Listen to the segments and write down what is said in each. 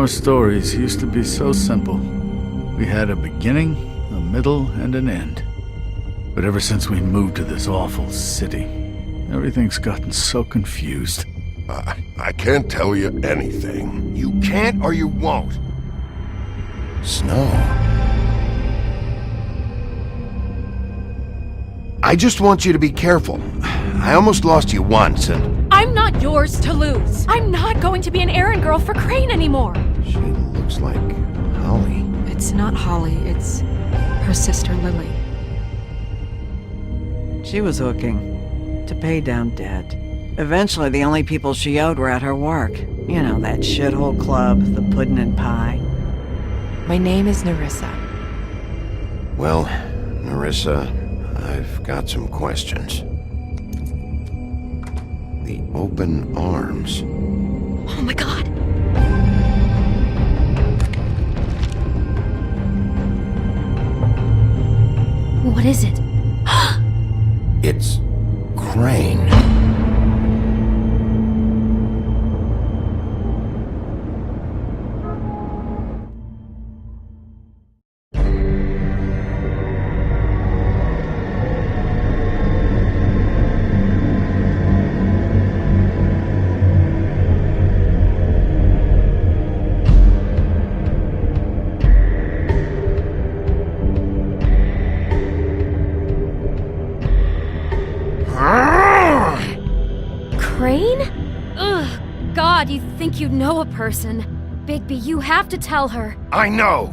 Our stories used to be so simple. We had a beginning, a middle, and an end. But ever since we moved to this awful city, everything's gotten so confused. I can't tell you anything. You can't or you won't. Snow. I just want you to be careful. I almost lost you once, and... I'm not yours to lose. I'm not going to be an errand girl for Crane anymore. She looks like Holly. It's not Holly, it's her sister Lily. She was hooking to pay down debt. Eventually, the only people she owed were at her work. You know, that shithole club, the puddin' and pie. My name is Nerissa. Well, Nerissa, I've got some questions. The open arms. Oh my god! What is it? It's Crane. Crane? Ugh, God, you think you know a person. Bigby, you have to tell her. I know!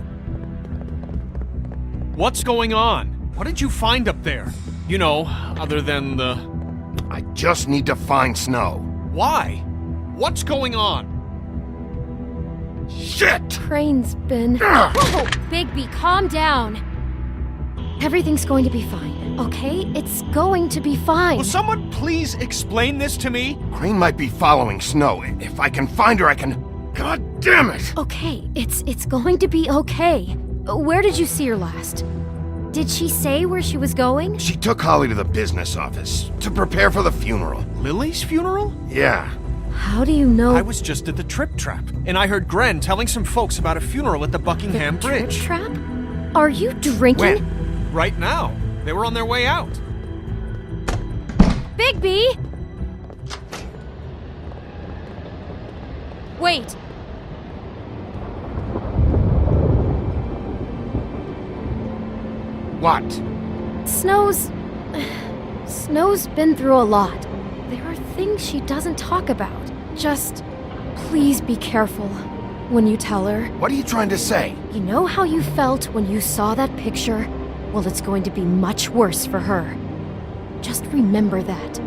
What's going on? What did you find up there? You know, other than the... I just need to find Snow. Why? What's going on? Shit! Crane's been... Whoa! Bigby, calm down. Everything's going to be fine, okay? It's going to be fine. Will someone please explain this to me? Crane might be following Snow. If I can find her, I can... God damn it! Okay, it's going to be okay. Where did you see her last? Did she say where she was going? She took Holly to the business office to prepare for the funeral. Lily's funeral? Yeah. How do you know? I was just at the Trip Trap, and I heard Gren telling some folks about a funeral at the Buckingham the Bridge. Trip Trap? Are you drinking? When? Right now. They were on their way out. Bigby! Wait. What? Snow's been through a lot. There are things she doesn't talk about. Just please be careful when you tell her. What are you trying to say? You know how you felt when you saw that picture? Well, it's going to be much worse for her. Just remember that.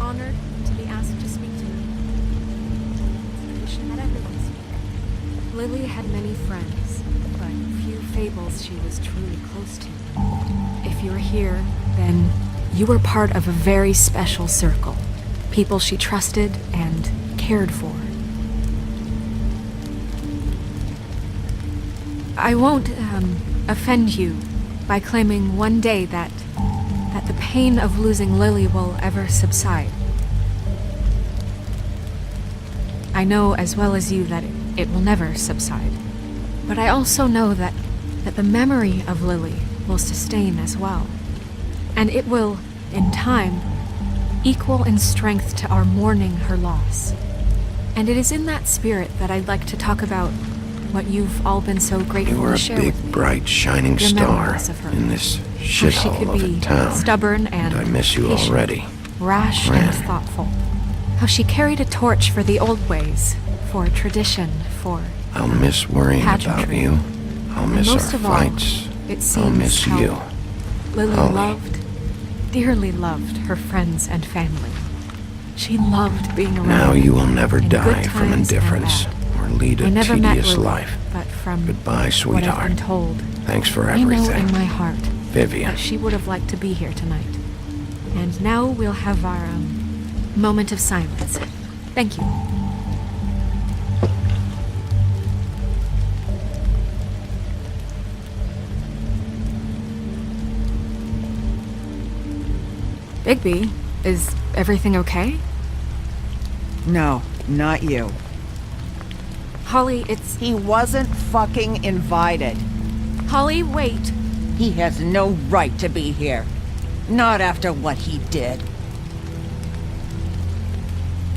Honored to be asked to speak to you. It's tradition that everyone speak. Lily had many friends, but few fables she was truly close to. If you're here, then you were part of a very special circle. People she trusted and cared for. I won't, offend you by claiming one day that the pain of losing Lily will ever subside. I know as well as you that it will never subside. But I also know that the memory of Lily will sustain as well. And it will, in time, equal in strength to our mourning her loss. And it is in that spirit that I'd like to talk about what you've all been so grateful You were to a share big, with me. bright, shining Your star memories of her. in this How she shithole could of be a town. stubborn and I miss you patient, already. rash Fran. and thoughtful. How she carried a torch for the old ways, for tradition, for I'll miss worrying about pageantry. you. I'll miss most our of all, fights. it I'll seems miss how you. Lily Holly. dearly loved her friends and family. She loved being around. Now you will never in die good from times and indifference bad. or lead I a never met tedious Lily, life. but from Goodbye, what I've sweetheart. been told, Thanks for I know everything. in my heart Vivian. that she would have liked to be here tonight. And now we'll have our moment of silence. Thank you. Bigby, is everything okay? No, not you. Holly, it's... He wasn't fucking invited. Holly, wait. He has no right to be here. Not after what he did.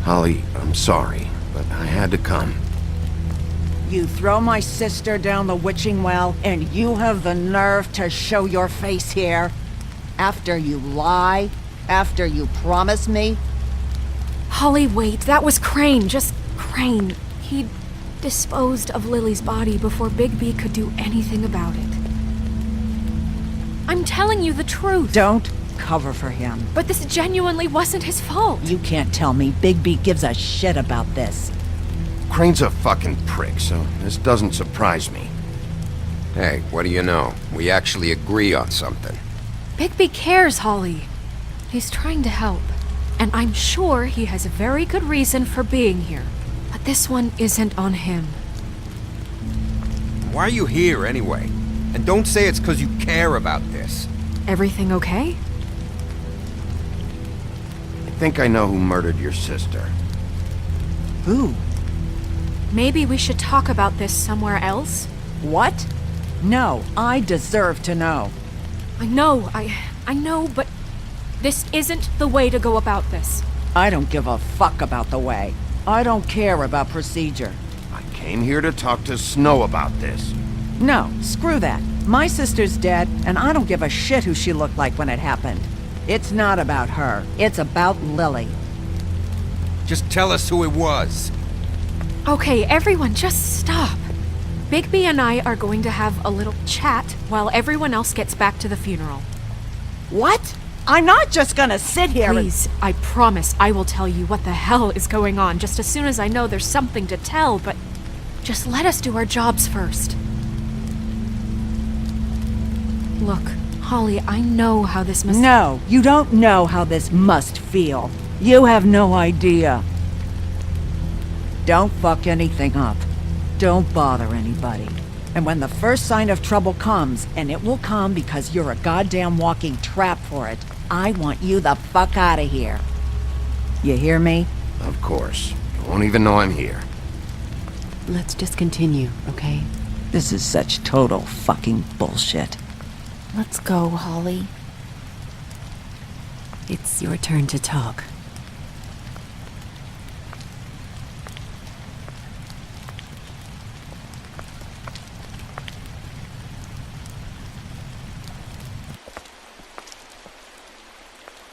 Holly, I'm sorry, but I had to come. You throw my sister down the witching well, and you have the nerve to show your face here? After you lie? After you promise me? Holly, wait. That was Crane. Just Crane. He disposed of Lily's body before Bigby could do anything about it. I'm telling you the truth. Don't cover for him. But this genuinely wasn't his fault. You can't tell me Bigby gives a shit about this. Crane's a fucking prick, so this doesn't surprise me. Hey, what do you know? We actually agree on something. Bigby cares, Holly. He's trying to help. And I'm sure he has a very good reason for being here. But this one isn't on him. Why are you here anyway? And don't say it's because you care about this. Everything okay? I think I know who murdered your sister. Who? Maybe we should talk about this somewhere else? What? No, I deserve to know. I know, but this isn't the way to go about this. I don't give a fuck about the way. I don't care about procedure. I came here to talk to Snow about this. No, screw that. My sister's dead, and I don't give a shit who she looked like when it happened. It's not about her. It's about Lily. Just tell us who it was. Okay, everyone, just stop. Bigby and I are going to have a little chat while everyone else gets back to the funeral. What? I'm not just gonna sit here Please, I promise I will tell you what the hell is going on just as soon as I know there's something to tell, but just let us do our jobs first. Look, Holly, I know how this must... No, you don't know how this must feel. You have no idea. Don't fuck anything up. Don't bother anybody. And when the first sign of trouble comes, and it will come because you're a goddamn walking trap for it, I want you the fuck out of here. You hear me? Of course. You won't even know I'm here. Let's just continue, okay? This is such total fucking bullshit. Let's go, Holly. It's your turn to talk.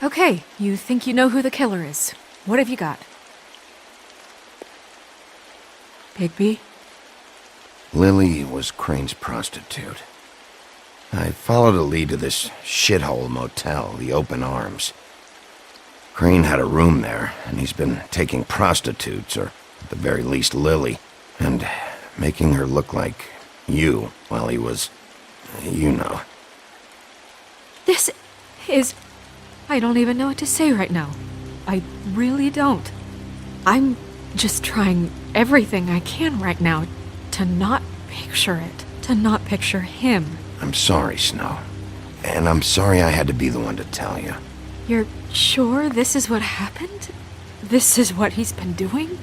Okay, you think you know who the killer is. What have you got? Bigby? Lily was Crane's prostitute. I followed a lead to this shithole motel, the Open Arms. Crane had a room there, and he's been taking prostitutes, or at the very least Lily, and making her look like you while he was, you know. This is... I don't even know what to say right now. I really don't. I'm just trying everything I can right now to not picture it, to not picture him. I'm sorry, Snow. And I'm sorry I had to be the one to tell you. You're sure this is what happened? This is what he's been doing?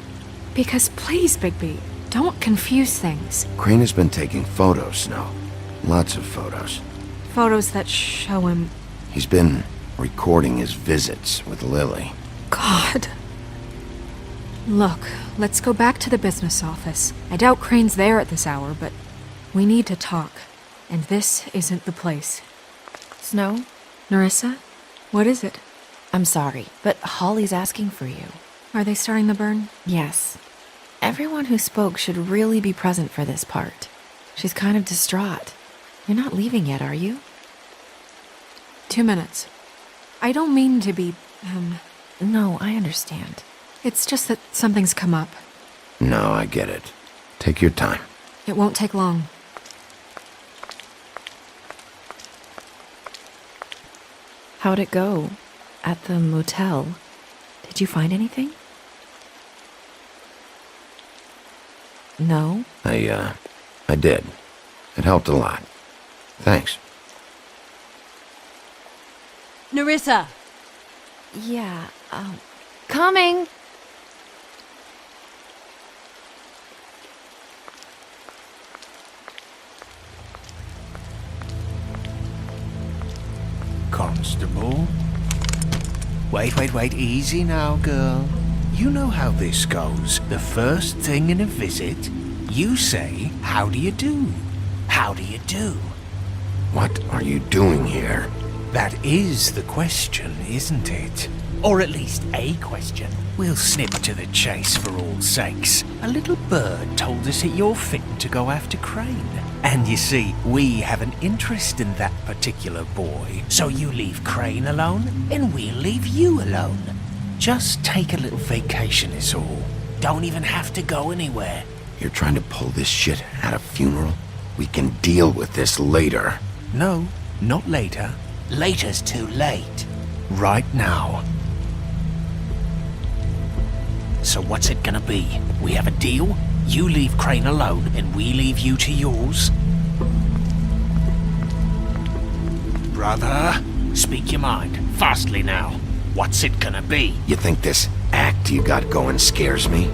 Because please, Bigby, don't confuse things. Crane has been taking photos, Snow. Lots of photos. Photos that show him... He's been recording his visits with Lily. God. Look, let's go back to the business office. I doubt Crane's there at this hour, but we need to talk. And this isn't the place. Snow? Nerissa? What is it? I'm sorry, but Holly's asking for you. Are they starting the burn? Yes. Everyone who spoke should really be present for this part. She's kind of distraught. You're not leaving yet, are you? 2 minutes. I don't mean to be, No, I understand. It's just that something's come up. No, I get it. Take your time. It won't take long. How'd it go? At the motel? Did you find anything? No? I did. It helped a lot. Thanks. Nerissa! Yeah, coming! Constable? Wait, easy now, girl. You know how this goes. The first thing in a visit, you say, how do you do? How do you do? What are you doing here? That is the question, isn't it? Or at least a question. We'll snip to the chase for all sakes. A little bird told us that you're fitting to go after Crane. And you see, we have an interest in that particular boy. So you leave Crane alone, and we'll leave you alone. Just take a little vacation is all. Don't even have to go anywhere. You're trying to pull this shit at a funeral? We can deal with this later. No, not later. Later's too late. Right now. So what's it gonna be? We have a deal? You leave Crane alone, and we leave you to yours? Brother, speak your mind. Fastly now. What's it gonna be? You think this act you got going scares me?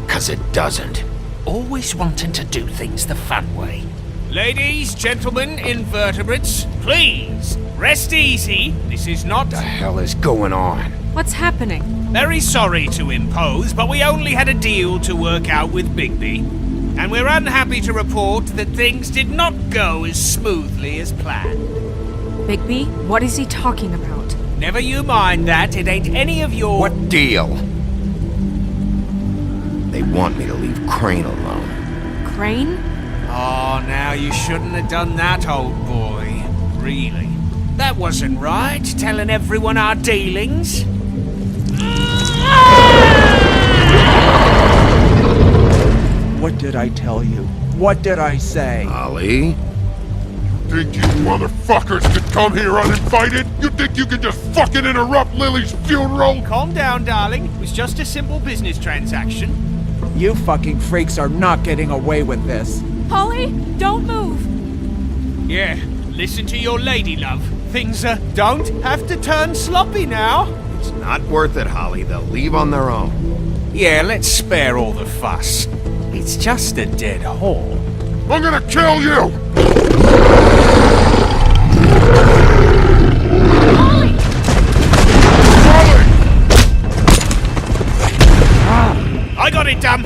'Cause it doesn't. Always wanting to do things the fun way. Ladies, gentlemen, invertebrates, please, rest easy. This is not... What the hell is going on? What's happening? Very sorry to impose, but we only had a deal to work out with Bigby. And we're unhappy to report that things did not go as smoothly as planned. Bigby, what is he talking about? Never you mind that, it ain't any of your... What deal? They want me to leave Crane alone. Crane? Oh, now you shouldn't have done that, old boy. Really. That wasn't right, telling everyone our dealings. What did I tell you? What did I say? Ollie? Think you motherfuckers could come here uninvited? You think you could just fucking interrupt Lily's funeral? Calm down, darling. It was just a simple business transaction. You fucking freaks are not getting away with this. Holly, don't move! Yeah, listen to your lady, love. Things, don't have to turn sloppy now. It's not worth it, Holly. They'll leave on their own. Yeah, let's spare all the fuss. It's just a dead haul. I'm gonna kill you! Holly! I got it, damn!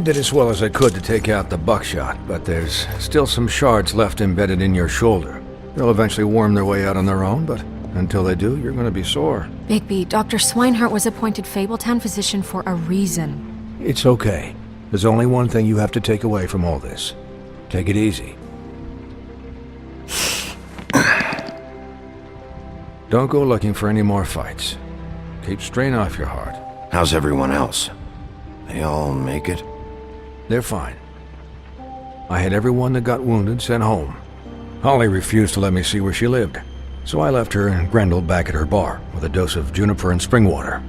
I did as well as I could to take out the buckshot, but there's still some shards left embedded in your shoulder. They'll eventually worm their way out on their own, but until they do, you're gonna be sore. Bigby, Dr. Swinehart was appointed Fabletown physician for a reason. It's okay. There's only one thing you have to take away from all this. Take it easy. Don't go looking for any more fights. Keep strain off your heart. How's everyone else? They all make it? They're fine. I had everyone that got wounded sent home. Holly refused to let me see where she lived, so I left her and Grendel back at her bar with a dose of juniper and spring water.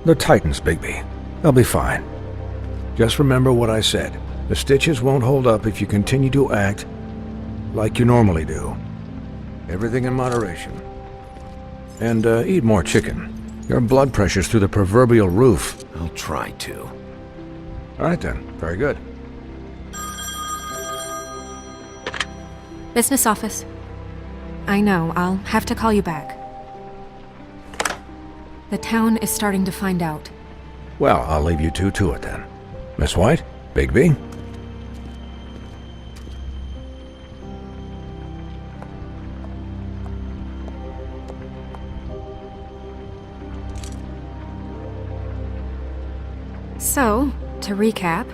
They're Titans, Bigby. They'll be fine. Just remember what I said. The stitches won't hold up if you continue to act like you normally do. Everything in moderation. And eat more chicken. Your blood pressure's through the proverbial roof. I'll try to. All right then. Very good. Business office. I know, I'll have to call you back. The town is starting to find out. Well, I'll leave you two to it then. Miss White? Bigby? So, to recap...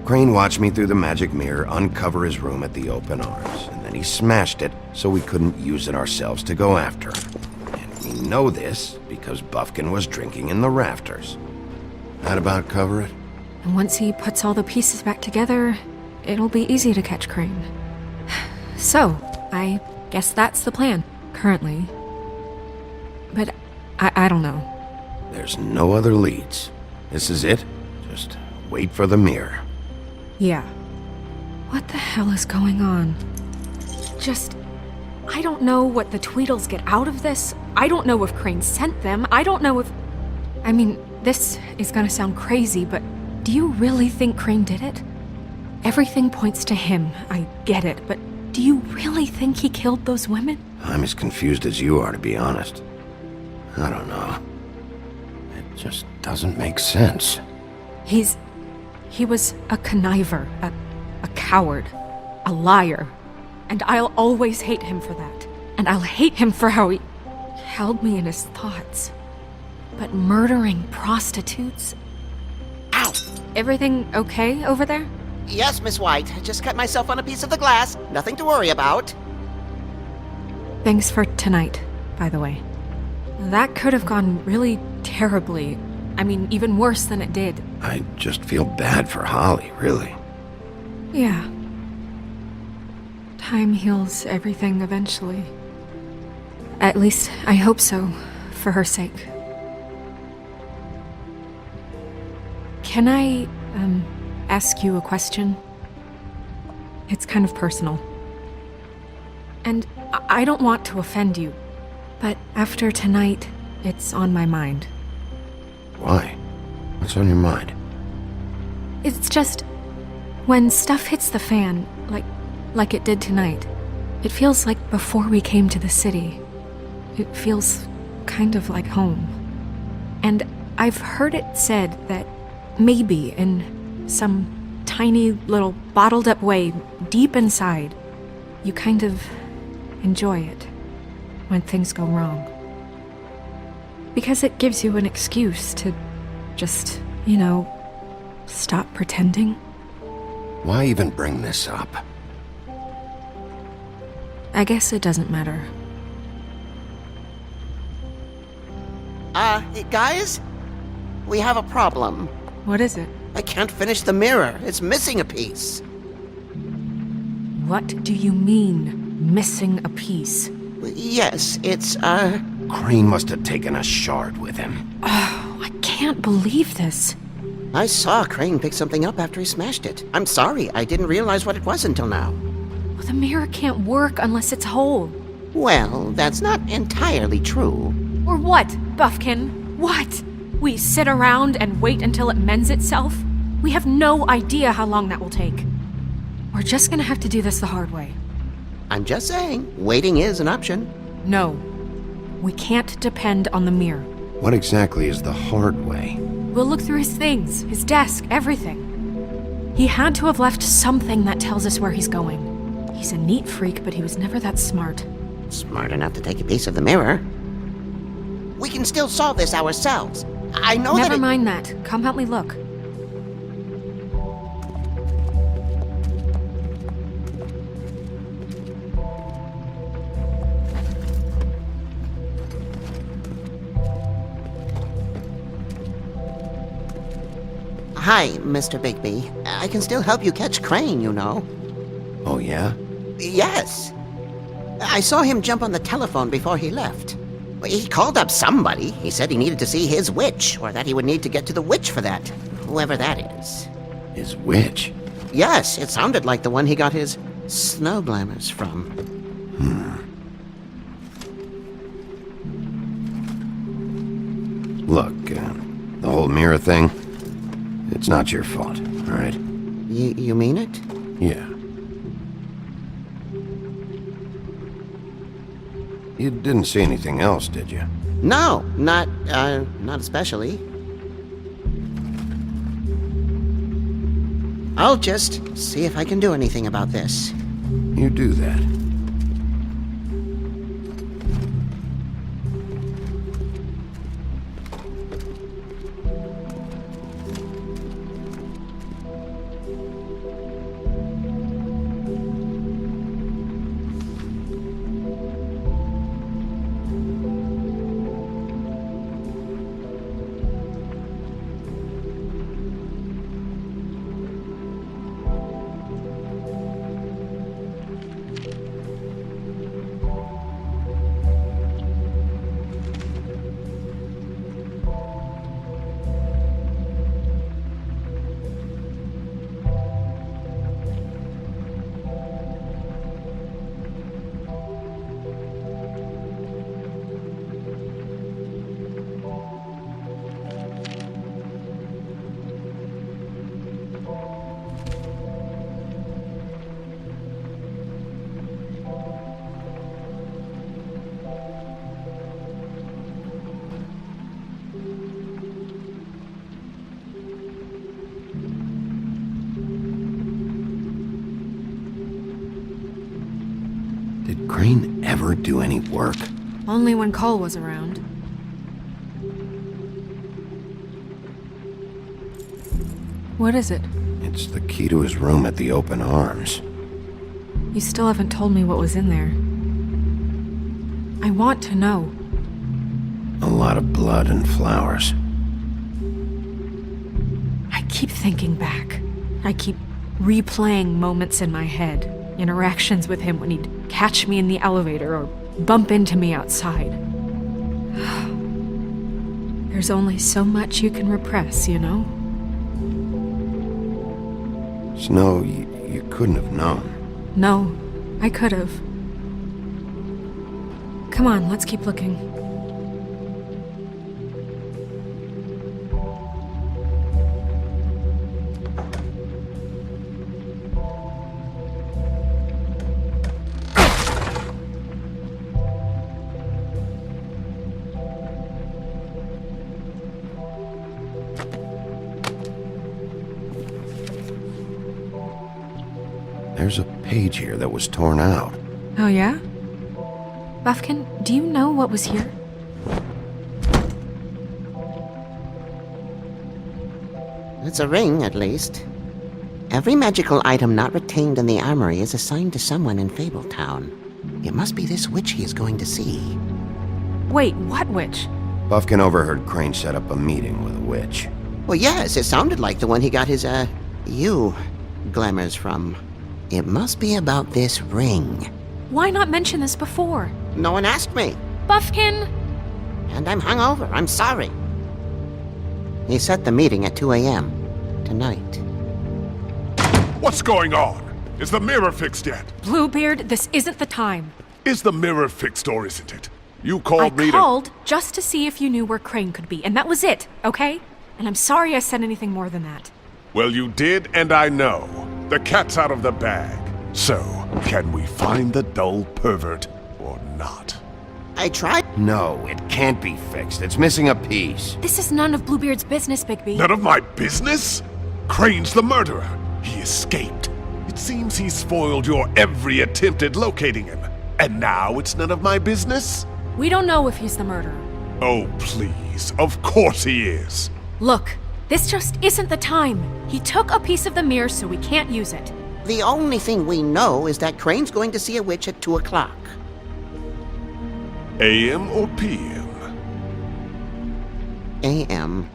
Crane watched me through the magic mirror uncover his room at the open arms, and then he smashed it so we couldn't use it ourselves to go after him. And we know this because Buffkin was drinking in the rafters. That about cover it? And once he puts all the pieces back together, it'll be easy to catch Crane. So, I guess that's the plan, currently. But I don't know. There's no other leads. This is it. Just wait for the mirror. Yeah. What the hell is going on? I don't know what the Tweedles get out of this. I don't know if Crane sent them. I don't know if... I mean, this is gonna sound crazy, but do you really think Crane did it? Everything points to him, I get it, but do you really think he killed those women? I'm as confused as you are, to be honest. I don't know. It just doesn't make sense. He was a conniver, a coward, a liar. And I'll always hate him for that. And I'll hate him for how he held me in his thoughts. But murdering prostitutes? Ow! Everything okay over there? Yes, Miss White. I just cut myself on a piece of the glass. Nothing to worry about. Thanks for tonight, by the way. That could have gone really terribly. I mean, even worse than it did. I just feel bad for Holly, really. Yeah. Time heals everything eventually. At least, I hope so, for her sake. Can I, ask you a question? It's kind of personal. And I don't want to offend you, but after tonight, it's on my mind. Why? What's on your mind? It's just, when stuff hits the fan, like it did tonight, it feels like before we came to the city. It feels kind of like home. And I've heard it said that maybe in some tiny little bottled up way deep inside, you kind of enjoy it when things go wrong. Because it gives you an excuse to just, stop pretending. Why even bring this up? I guess it doesn't matter. Guys? We have a problem. What is it? I can't finish the mirror. It's missing a piece. What do you mean, missing a piece? Yes, it's, Crane must have taken a shard with him. Oh, I can't believe this. I saw Crane pick something up after he smashed it. I'm sorry, I didn't realize what it was until now. Well, the mirror can't work unless it's whole. Well, that's not entirely true. Or what, Buffkin? What? We sit around and wait until it mends itself? We have no idea how long that will take. We're just gonna have to do this the hard way. I'm just saying, waiting is an option. No. We can't depend on the mirror. What exactly is the hard way? We'll look through his things, his desk, everything. He had to have left something that tells us where he's going. He's a neat freak, but he was never that smart. Smart enough to take a piece of the mirror. We can still solve this ourselves. I know Never mind that. Come help me look. Hi, Mr. Bigby. I can still help you catch Crane, you know. Oh, yeah? Yes. I saw him jump on the telephone before he left. He called up somebody. He said he needed to see his witch, or that he would need to get to the witch for that. Whoever that is. His witch? Yes, it sounded like the one he got his snow glamours from. Look, the whole mirror thing, it's not your fault, all right? You mean it? Yeah. You didn't see anything else, did you? No, not especially. I'll just see if I can do anything about this. You do that. Did Crane ever do any work? Only when Cole was around. What is it? It's the key to his room at the Open Arms. You still haven't told me what was in there. I want to know. A lot of blood and flowers. I keep thinking back. I keep replaying moments in my head. Interactions with him when he'd catch me in the elevator or bump into me outside. There's only so much you can repress, you know? Snow, you couldn't have known. No, I could have. Come on, let's keep looking. There's a page here that was torn out. Oh, yeah? Buffkin, do you know what was here? It's a ring, at least. Every magical item not retained in the armory is assigned to someone in Fabletown. It must be this witch he is going to see. Wait, what witch? Buffkin overheard Crane set up a meeting with a witch. Well, yes, it sounded like the one he got his, glamours from. It must be about this ring. Why not mention this before? No one asked me. Buffkin! And I'm hungover. I'm sorry. He set the meeting at 2 a.m. tonight. What's going on? Is the mirror fixed yet? Bluebeard, this isn't the time. Is the mirror fixed or isn't it? You called me I called just to see if you knew where Crane could be, and that was it, okay? And I'm sorry I said anything more than that. Well, you did, and I know. The cat's out of the bag. So, can we find the dull pervert or not? I tried. No, it can't be fixed. It's missing a piece. This is none of Bluebeard's business, Bigby. None of my business? Crane's the murderer. He escaped. It seems he spoiled your every attempt at locating him. And now it's none of my business? We don't know if he's the murderer. Oh, please. Of course he is. Look, this just isn't the time. He took a piece of the mirror, so we can't use it. The only thing we know is that Crane's going to see a witch at 2 o'clock. AM or PM? AM.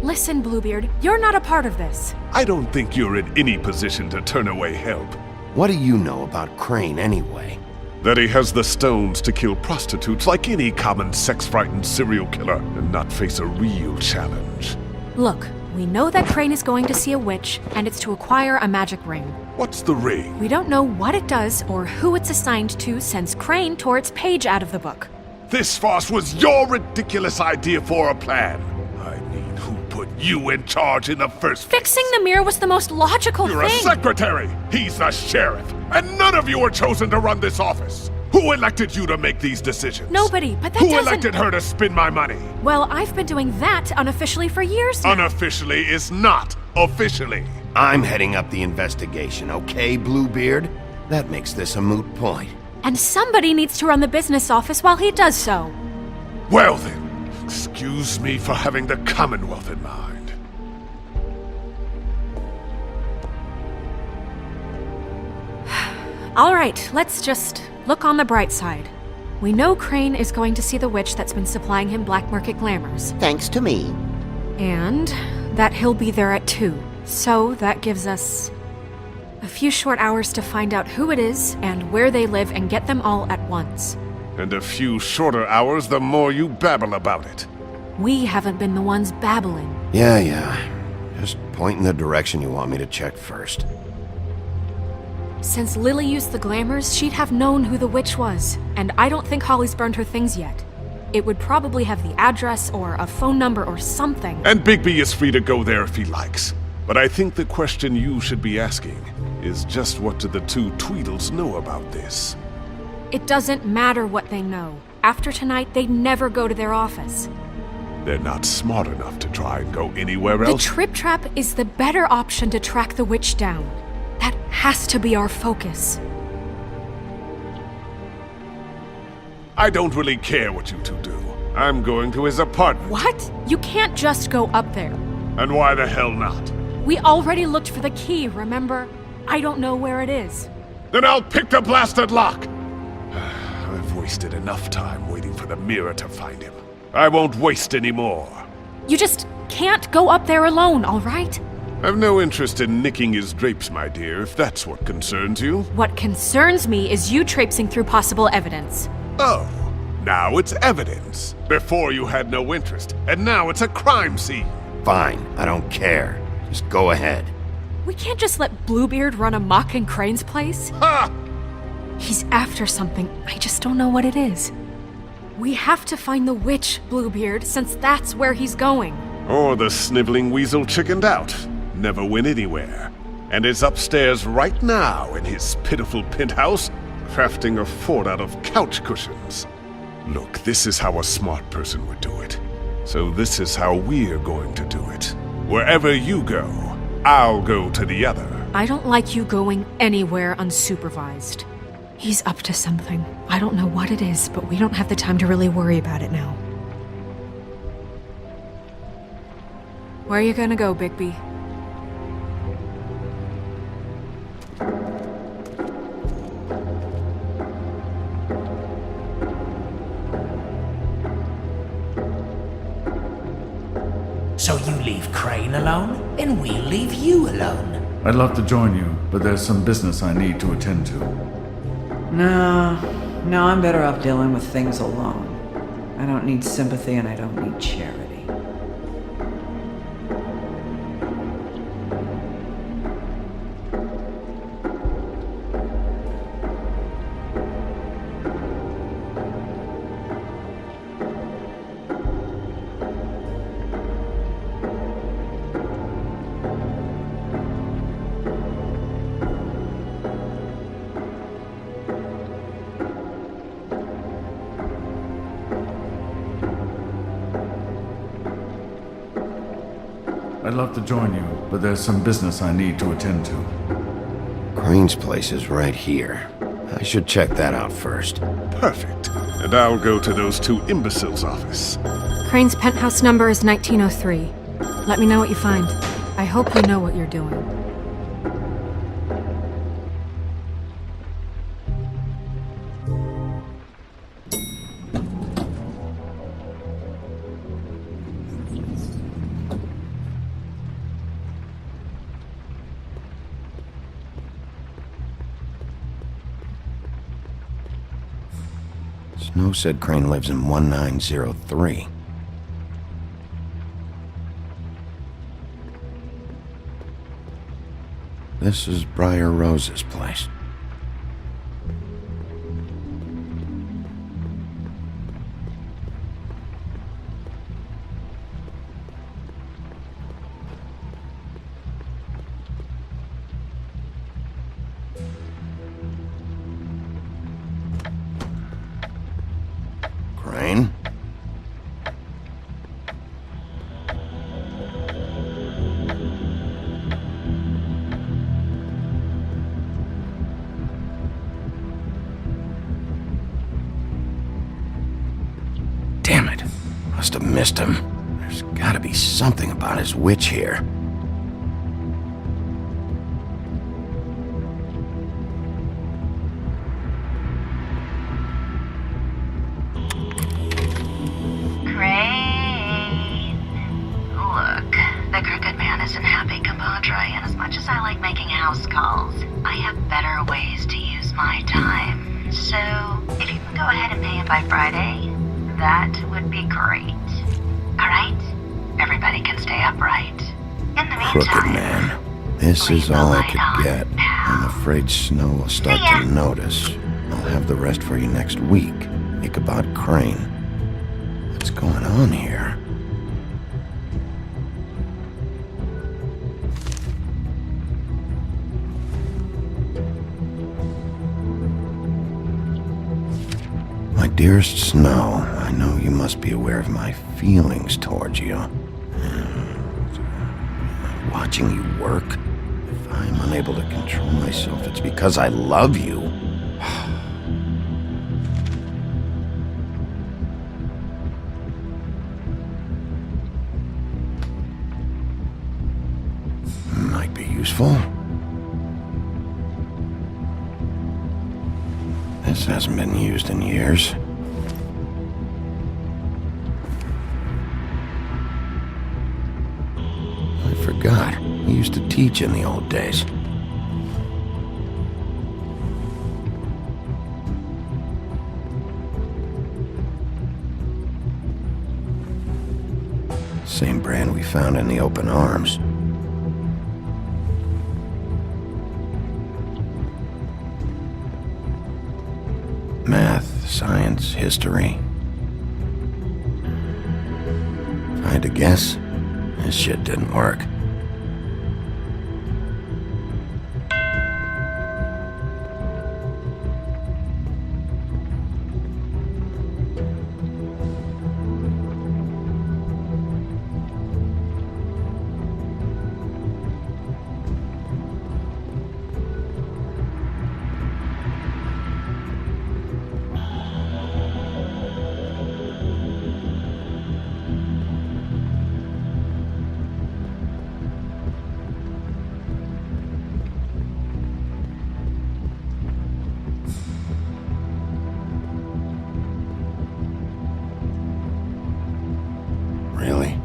Listen, Bluebeard, you're not a part of this. I don't think you're in any position to turn away help. What do you know about Crane anyway? That he has the stones to kill prostitutes like any common sex-frightened serial killer and not face a real challenge. Look, we know that Crane is going to see a witch, and it's to acquire a magic ring. What's the ring? We don't know what it does or who it's assigned to since Crane tore its page out of the book. This farce was your ridiculous idea for a plan. I mean, who put you in charge in the first place? Fixing the mirror was the most logical You're thing. a secretary! He's the sheriff! And none of you were chosen to run this office! Who elected you to make these decisions? Nobody, but that Who doesn't... elected her to spend my money? Well, I've been doing that unofficially for years now. Unofficially is not officially. I'm heading up the investigation, okay, Bluebeard? That makes this a moot point. And somebody needs to run the business office while he does so. Well then, excuse me for having the Commonwealth in mind. All right, let's just look on the bright side. We know Crane is going to see the witch that's been supplying him black market glamours. Thanks to me. And that he'll be there at 2. So that gives us a few short hours to find out who it is and where they live and get them all at once. And a few shorter hours the more you babble about it. We haven't been the ones babbling. Yeah. Just point in the direction you want me to check first. Since Lily used the glamours, she'd have known who the witch was, and I don't think Holly's burned her things yet. It would probably have the address or a phone number or something. And Bigby is free to go there if he likes. But I think the question you should be asking is just what do the two Tweedles know about this? It doesn't matter what they know. After tonight, they'd never go to their office. They're not smart enough to try and go anywhere The else. Trip Trap is the better option to track the witch down. That has to be our focus. I don't really care what you two do. I'm going to his apartment. What? You can't just go up there. And why the hell not? We already looked for the key, remember? I don't know where it is. Then I'll pick the blasted lock! I've wasted enough time waiting for the mirror to find him. I won't waste any more. You just can't go up there alone, all right? I've no interest in nicking his drapes, my dear, if that's what concerns you. What concerns me is you traipsing through possible evidence. Oh, now it's evidence. Before you had no interest, and now it's a crime scene. Fine, I don't care. Just go ahead. We can't just let Bluebeard run amok in Crane's place. Ha! He's after something, I just don't know what it is. We have to find the witch, Bluebeard, since that's where he's going. Or the sniveling weasel chickened out. Never went anywhere. And is upstairs right now in his pitiful penthouse, crafting a fort out of couch cushions. Look, this is how a smart person would do it. So this is how we're going to do it. Wherever you go, I'll go to the other. I don't like you going anywhere unsupervised. He's up to something. I don't know what it is, but we don't have the time to really worry about it now. Where are you gonna go, Bigby? So you leave Crane alone, and we'll leave you alone. I'd love to join you, but there's some business I need to attend to. No, I'm better off dealing with things alone. I don't need sympathy and I don't need charity. I'd love to join you, but there's some business I need to attend to. Crane's place is right here. I should check that out first. Perfect. And I'll go to those two imbeciles' office. Crane's penthouse number is 1903. Let me know what you find. I hope you know what you're doing. Snow said Crane lives in 1903. This is Briar Rose's place. Crane? Damn it. Must have missed him. There's gotta be something about his witch here. Look, the Crooked Man isn't happy, compadre, and as much as I like making house calls, I have better ways to use my time. So, if you can go ahead and pay him by Friday, that would be great. Alright? Everybody can stay upright. In the meantime... Crooked Man. This is all I could get. I'm afraid Snow will start to notice. I'll have the rest for you next week. Ichabod Crane. What's going on here? My dearest Snow, I know you must be aware of my feelings towards you. Watching you work, if I'm unable to control myself, it's because I love you. Might be useful. This hasn't been used in years. I forgot. He used to teach in the old days. Same brand we found in the open arms. Math, science, history. If I had to guess, this shit didn't work. Really?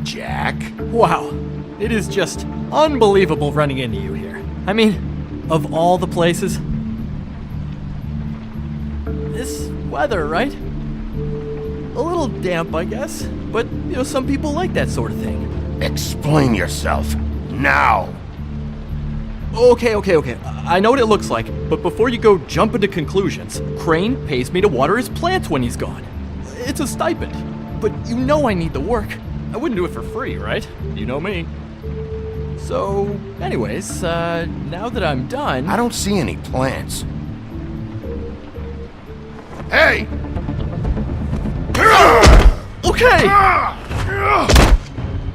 Jack? Wow, it is just unbelievable running into you here. I mean, of all the places. This weather, right? A little damp, I guess. But, some people like that sort of thing. Explain yourself. Now! Okay. I know what it looks like, but before you go jumping to conclusions, Crane pays me to water his plants when he's gone. It's a stipend. But you know I need the work. I wouldn't do it for free, right? You know me. So, anyways, now that I'm done... I don't see any plants. Hey! Okay!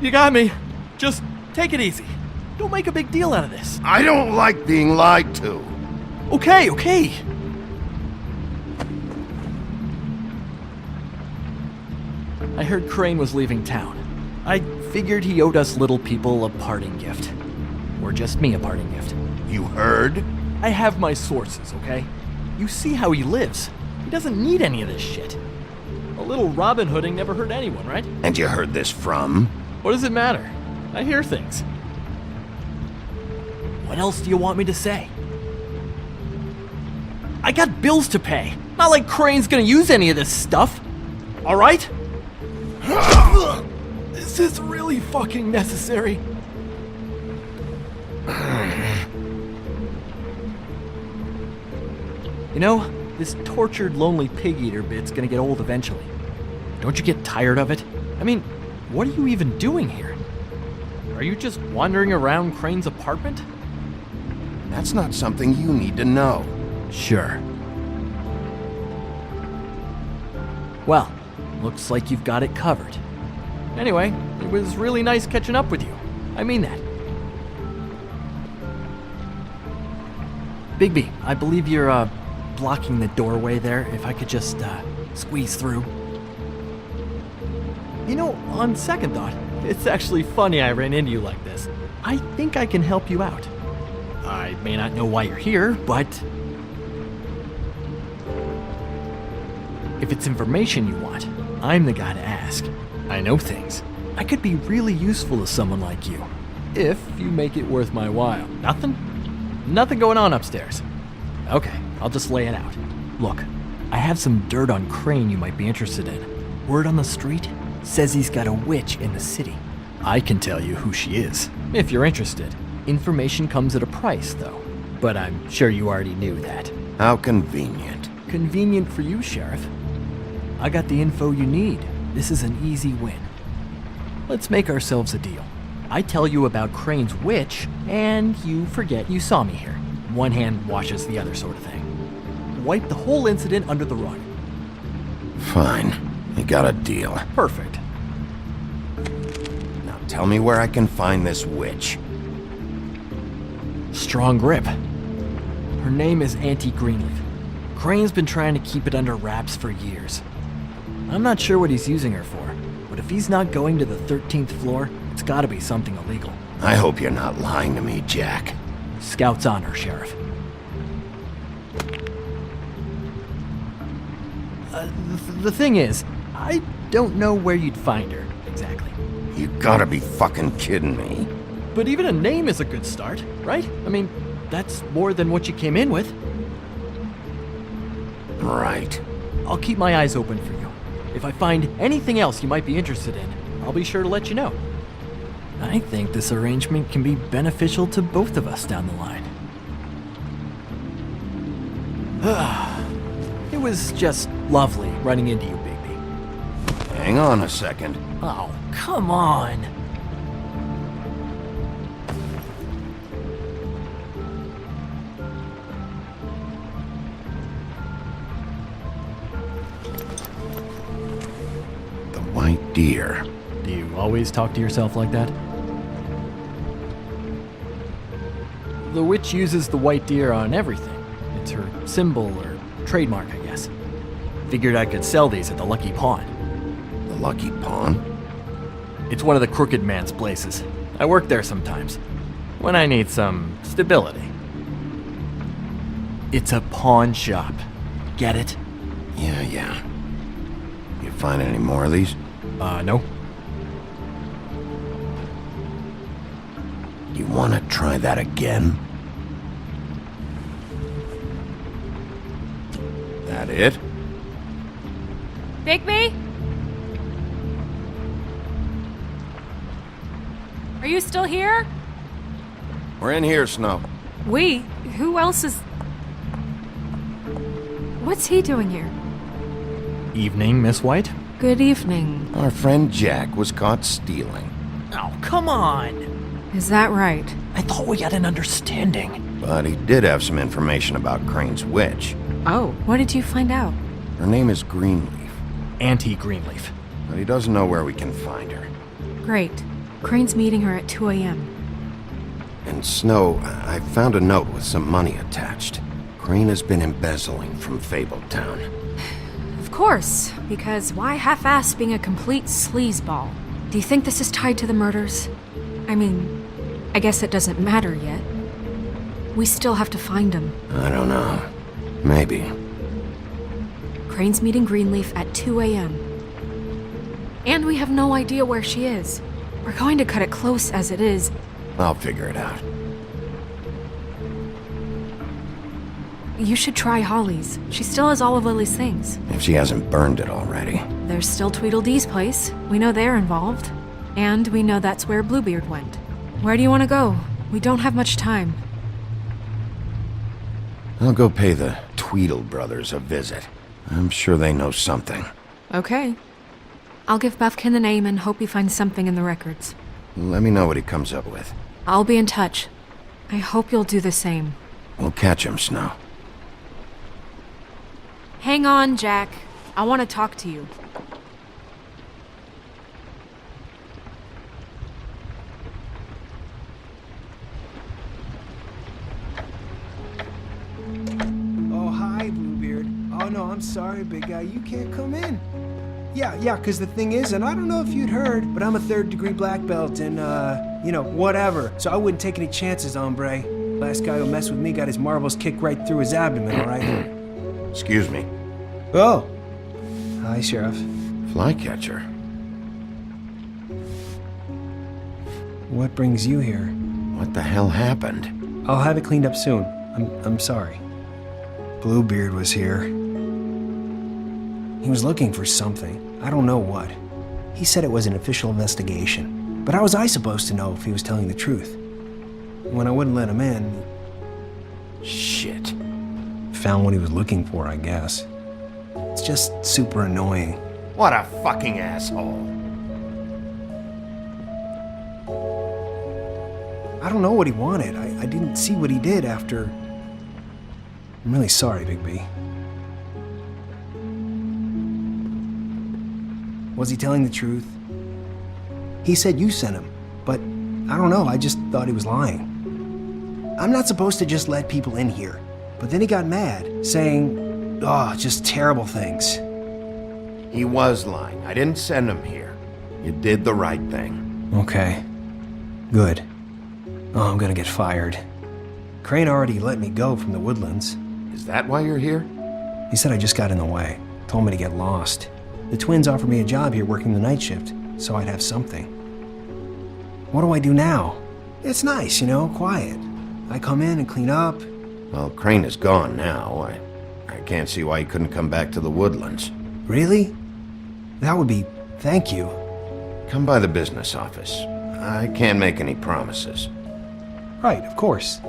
You got me. Just take it easy. Don't make a big deal out of this. I don't like being lied to. Okay. I heard Crane was leaving town. I figured he owed us little people a parting gift. Or just me a parting gift. You heard? I have my sources, okay? You see how he lives. He doesn't need any of this shit. A little Robin Hooding never hurt anyone, right? And you heard this from? What does it matter? I hear things. What else do you want me to say? I got bills to pay. Not like Crane's gonna use any of this stuff. Alright? This is really fucking necessary. You know, this tortured, lonely pig-eater bit's gonna get old eventually. Don't you get tired of it? I mean, what are you even doing here? Are you just wandering around Crane's apartment? That's not something you need to know. Sure. Well, looks like you've got it covered. Anyway, it was really nice catching up with you. I mean that. Bigby, I believe you're, blocking the doorway there. If I could just, squeeze through. You know, on second thought, it's actually funny I ran into you like this. I think I can help you out. I may not know why you're here, but... if it's information you want, I'm the guy to ask. I know things. I could be really useful to someone like you, if you make it worth my while. Nothing? Nothing going on upstairs. Okay, I'll just lay it out. Look, I have some dirt on Crane you might be interested in. Word on the street says he's got a witch in the city. I can tell you who she is, if you're interested. Information comes at a price, though. But I'm sure you already knew that. How convenient. Convenient for you, Sheriff. I got the info you need. This is an easy win. Let's make ourselves a deal. I tell you about Crane's witch, and you forget you saw me here. One hand washes the other sort of thing. Wipe the whole incident under the rug. Fine. You got a deal. Perfect. Now tell me where I can find this witch. Strong grip. Her name is Auntie Greenleaf. Crane's been trying to keep it under wraps for years. I'm not sure what he's using her for, but if he's not going to the 13th floor, it's gotta be something illegal. I hope you're not lying to me, Jack. Scout's honor, Sheriff. The thing is, I don't know where you'd find her, exactly. You gotta be fucking kidding me. But even a name is a good start, right? I mean, that's more than what you came in with. Right. I'll keep my eyes open for you. If I find anything else you might be interested in, I'll be sure to let you know. I think this arrangement can be beneficial to both of us down the line. It was just lovely running into you, Bigby. Hang on a second. Oh, come on. The white deer. Do you always talk to yourself like that? The witch uses the white deer on everything. It's her symbol or trademark, I guess. Figured I could sell these at the Lucky Pawn. The Lucky Pawn? It's one of the crooked man's places. I work there sometimes, when I need some stability. It's a pawn shop. Get it? Yeah. You find any more of these? No. You want to try that again? That it? Bigby? Are you still here? We're in here, Snow. We? Who else is... What's he doing here? Evening, Miss White. Good evening. Our friend Jack was caught stealing. Oh, come on! Is that right? I thought we had an understanding. But he did have some information about Crane's witch. Oh, what did you find out? Her name is Greenleaf, Auntie Greenleaf. but he doesn't know where we can find her. Great. Crane's meeting her at 2 a.m. And Snow, I found a note with some money attached. Crane has been embezzling from Fabletown. Of course, because why half-ass being a complete sleazeball? Do you think this is tied to the murders? I mean, I guess it doesn't matter yet. We still have to find him. I don't know. Maybe. Crane's meeting Greenleaf at 2 a.m. And we have no idea where she is. We're going to cut it close as it is. I'll figure it out. You should try Holly's. She still has all of Lily's things. If she hasn't burned it already. There's still Tweedledee's place. We know they're involved. And we know that's where Bluebeard went. Where do you want to go? We don't have much time. I'll go pay the Tweedle brothers a visit. I'm sure they know something. Okay. I'll give Buffkin the name and hope he finds something in the records. Let me know what he comes up with. I'll be in touch. I hope you'll do the same. We'll catch him, Snow. Hang on, Jack. I want to talk to you. Oh, hi, Bluebeard. Oh, no, I'm sorry, big guy. You can't come in. Yeah, because the thing is, and I don't know if you'd heard, but I'm a 3rd-degree black belt and, whatever. So I wouldn't take any chances, hombre. Last guy who messed with me got his marbles kicked right through his abdomen, all right? Excuse me. Oh. Hi, Sheriff. Flycatcher. What brings you here? What the hell happened? I'll have it cleaned up soon. I'm sorry. Bluebeard was here. He was looking for something. I don't know what. He said it was an official investigation. But how was I supposed to know if he was telling the truth? When I wouldn't let him in... Shit. Found what he was looking for, I guess. It's just super annoying. What a fucking asshole. I don't know what he wanted. I didn't see what he did after... I'm really sorry, Big B. Was he telling the truth? He said you sent him, but I don't know, I just thought he was lying. I'm not supposed to just let people in here, but then he got mad, saying, just terrible things. He was lying. I didn't send him here. You did the right thing. Okay. Good. Oh, I'm gonna get fired. Crane already let me go from the Woodlands. Is that why you're here? He said I just got in the way. Told me to get lost. The twins offered me a job here working the night shift, so I'd have something. What do I do now? It's nice, quiet. I come in and clean up. Well, Crane is gone now. I can't see why he couldn't come back to the Woodlands. Really? That would be... thank you. Come by the business office. I can't make any promises. Right, of course.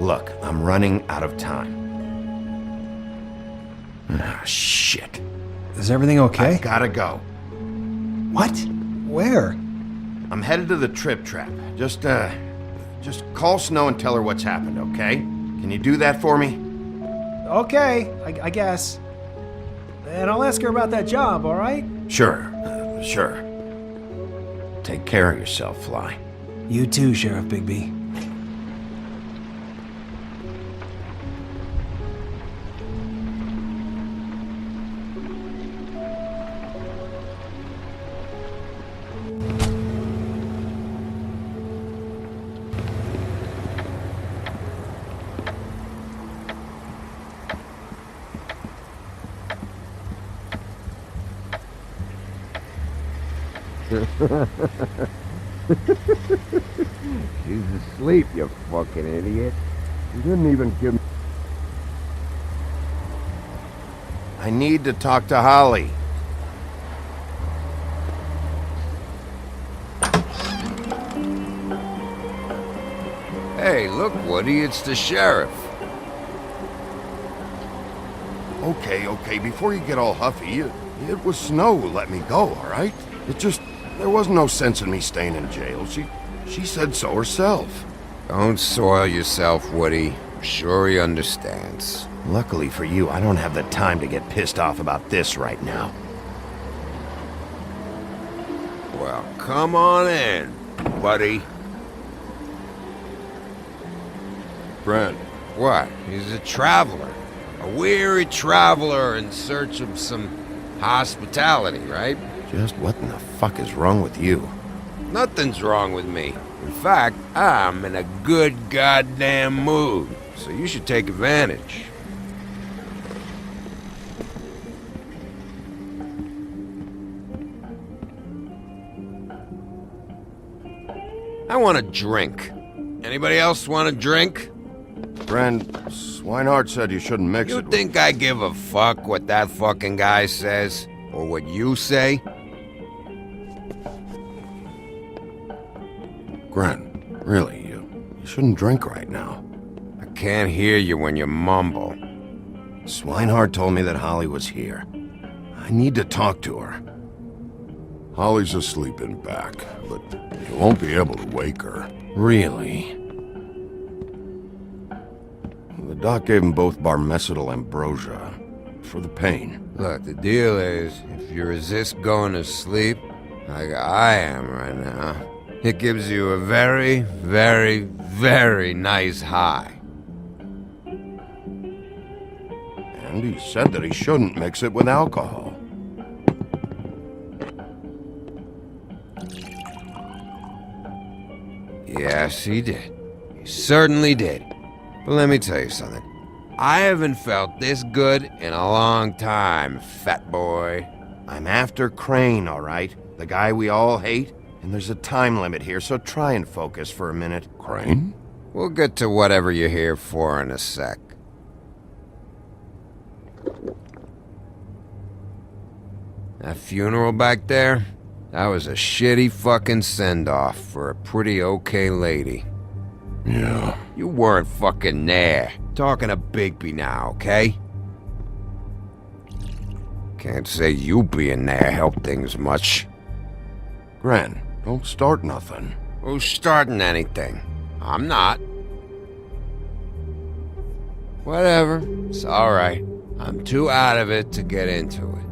Look, I'm running out of time. Ah, shit. Is everything okay? I gotta go. What? Where? I'm headed to the Trip Trap. Just call Snow and tell her what's happened, okay? Can you do that for me? Okay, I guess. And I'll ask her about that job, all right? Sure. Take care of yourself, Fly. You too, Sheriff Bigby. She's asleep, you fucking idiot. You didn't even give me... I need to talk to Holly. Hey, look, Woody, it's the sheriff. Okay, before you get all huffy, you It was Snow who let me go, all right? It just... there was no sense in me staying in jail. She said so herself. Don't soil yourself, Woody. I'm sure he understands. Luckily for you, I don't have the time to get pissed off about this right now. Well, come on in, buddy. Brent. What? He's a traveler. A weary traveler in search of some hospitality, right? Just what in the fuck is wrong with you? Nothing's wrong with me. In fact, I'm in a good goddamn mood, so you should take advantage. I want a drink. Anybody else want a drink? Friend, Swinehart said you shouldn't mix it. You think I give a fuck what that fucking guy says? Or what you say? Gren, really, you shouldn't drink right now. I can't hear you when you mumble. Swinehart told me that Holly was here. I need to talk to her. Holly's asleep in back, but you won't be able to wake her. Really? The doc gave them both barmecidal ambrosia for the pain. Look, the deal is, if you resist going to sleep, like I am right now, it gives you a very, very, very nice high. And he said that he shouldn't mix it with alcohol. Yes, he did. He certainly did. But let me tell you something. I haven't felt this good in a long time, fat boy. I'm after Crane, all right? The guy we all hate? And there's a time limit here, so try and focus for a minute. Crane? We'll get to whatever you're here for in a sec. That funeral back there? That was a shitty fucking send-off for a pretty okay lady. Yeah. You weren't fucking there. Talking to Bigby now, okay? Can't say you being there helped things much. Gren, don't start nothing. Who's starting anything? I'm not. Whatever. It's alright. I'm too out of it to get into it.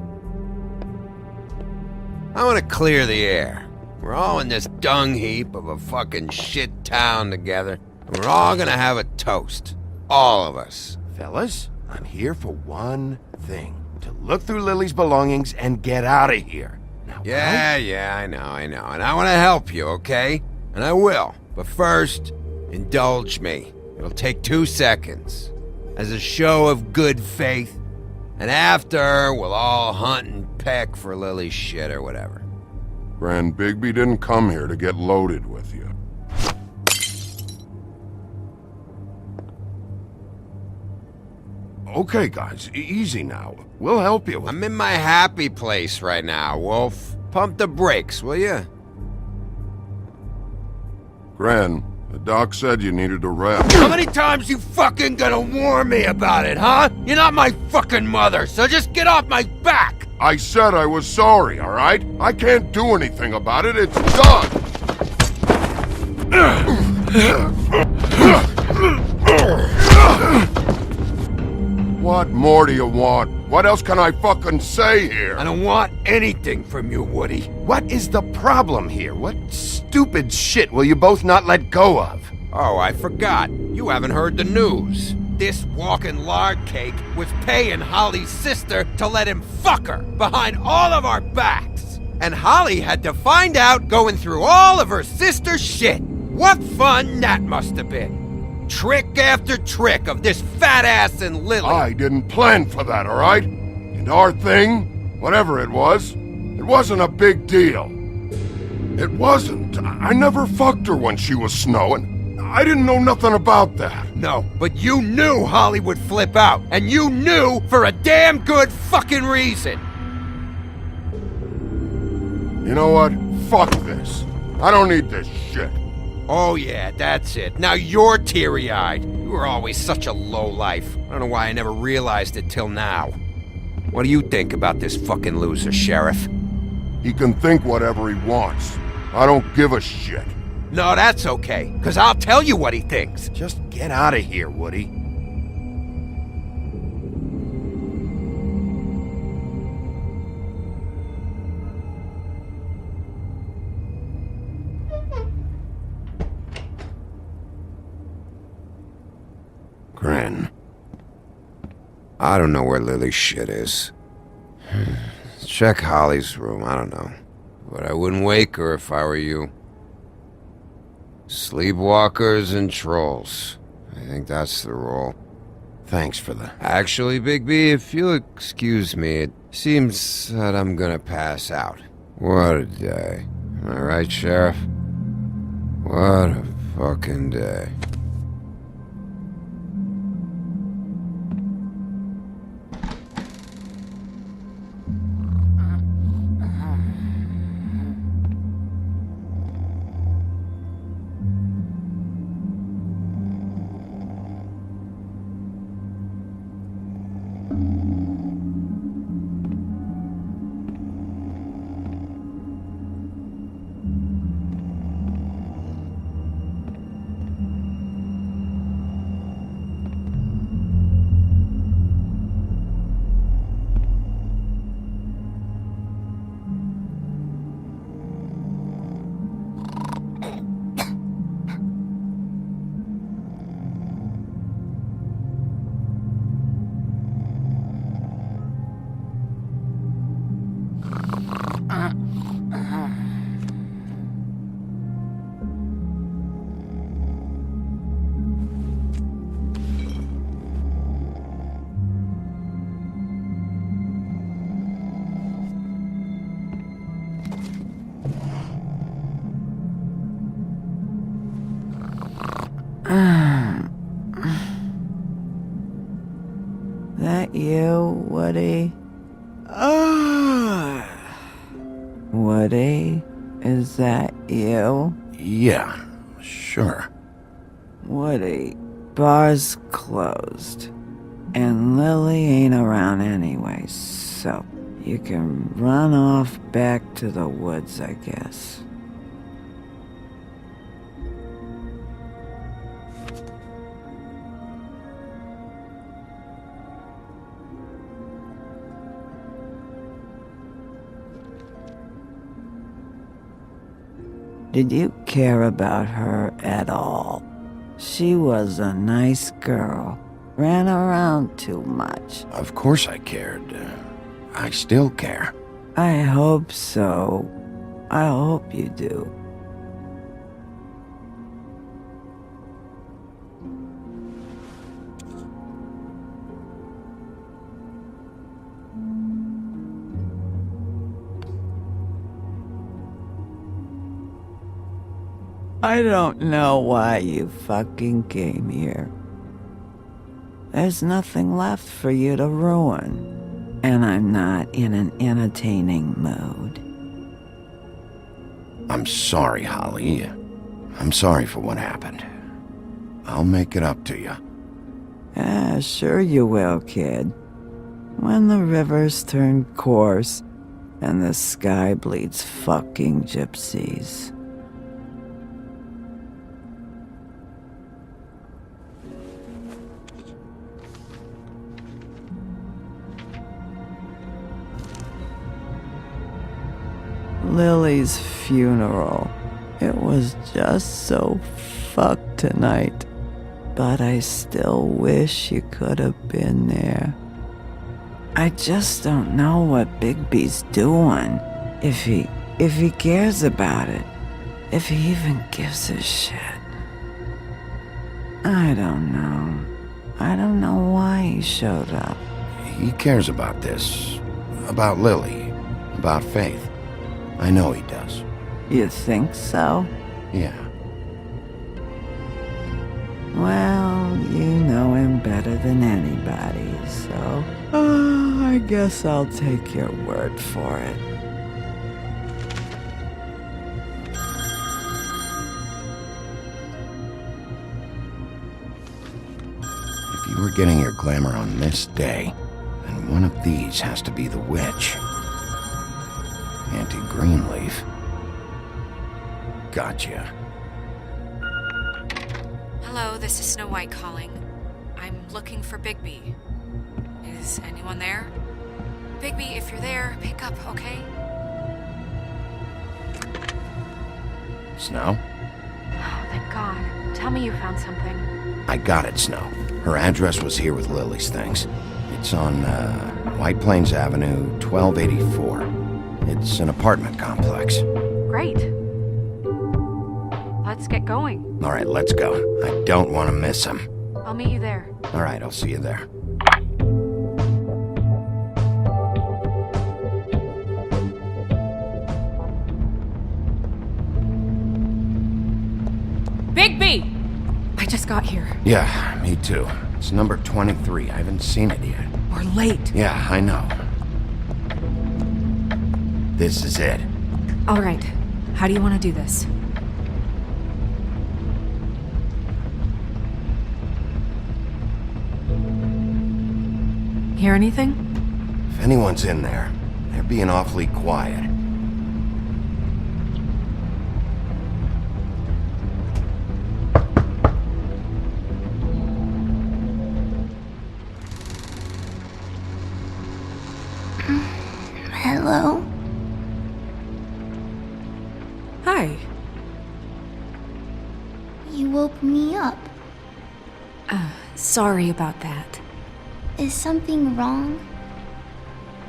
I want to clear the air. We're all in this dung heap of a fucking shit town together, and we're all gonna have a toast. All of us. Fellas, I'm here for one thing. To look through Lily's belongings and get out of here. Now, Yeah, I know. And I want to help you, okay? And I will. But first, indulge me. It'll take 2 seconds. As a show of good faith. And after, we'll all hunt and peck for Lily's shit or whatever. Grand Bigby didn't come here to get loaded with you. Okay, guys, easy now. We'll help you. I'm in my happy place right now, Wolf. Pump the brakes, will you? Gran, the doc said you needed a rest. How many times you fucking gonna warn me about it, huh? You're not my fucking mother, so just get off my back! I said I was sorry, all right? I can't do anything about it. It's done! What more do you want? What else can I fucking say here? I don't want anything from you, Woody. What is the problem here? What stupid shit will you both not let go of? Oh, I forgot. You haven't heard the news. This walking lard cake was paying Holly's sister to let him fuck her behind all of our backs. And Holly had to find out going through all of her sister's shit. What fun that must have been. Trick after trick of this fat ass and Lily. I didn't plan for that, all right? And our thing, whatever it wasn't a big deal. It wasn't. I never fucked her when she was snowing. I didn't know nothing about that. No, but you knew Holly would flip out. And you knew for a damn good fucking reason. You know what? Fuck this. I don't need this shit. Oh yeah, that's it. Now you're teary-eyed. You were always such a lowlife. I don't know why I never realized it till now. What do you think about this fucking loser, Sheriff? He can think whatever he wants. I don't give a shit. No, that's okay, because I'll tell you what he thinks. Just get out of here, Woody. Gren. I don't know where Lily's shit is. Check Holly's room, I don't know. But I wouldn't wake her if I were you. Sleepwalkers and trolls. I think that's the rule. Thanks for the... Actually, Big B, if you'll excuse me, it seems that I'm gonna pass out. What a day. Am I right, Sheriff? What a fucking day. That you, Woody? Woody? Is that you? Yeah, sure. Woody, bar's closed. And Lily ain't around anyway, so you can run off back to the woods, I guess. Did you care about her at all? She was a nice girl. Ran around too much. Of course I cared. I still care. I hope so. I hope you do. I don't know why you fucking came here. There's nothing left for you to ruin, and I'm not in an entertaining mood. I'm sorry, Holly. I'm sorry for what happened. I'll make it up to you. Ah, sure you will, kid. When the rivers turn coarse and the sky bleeds fucking gypsies. Lily's funeral. It was just so fucked tonight. But I still wish you could have been there. I just don't know what Bigby's doing. If he cares about it. If he even gives a shit. I don't know. I don't know why he showed up. He cares about this. About Lily. About Faith. I know he does. You think so? Yeah. Well, you know him better than anybody, so... I guess I'll take your word for it. If you were getting your glamour on this day, then one of these has to be the witch. Auntie Greenleaf. Gotcha. Hello, this is Snow White calling. I'm looking for Bigby. Is anyone there? Bigby, if you're there, pick up, okay? Snow? Oh, thank God. Tell me you found something. I got it, Snow. Her address was here with Lily's things. It's on, White Plains Avenue, 1284. It's an apartment complex. Great. Let's get going. All right, let's go. I don't want to miss him. I'll meet you there. All right, I'll see you there. Bigby! I just got here. Yeah, me too. It's number 23. I haven't seen it yet. We're late. Yeah, I know. This is it. All right. How do you want to do this? Hear anything? If anyone's in there, they're being awfully quiet. Hello? Hi. You woke me up. Sorry about that. Is something wrong?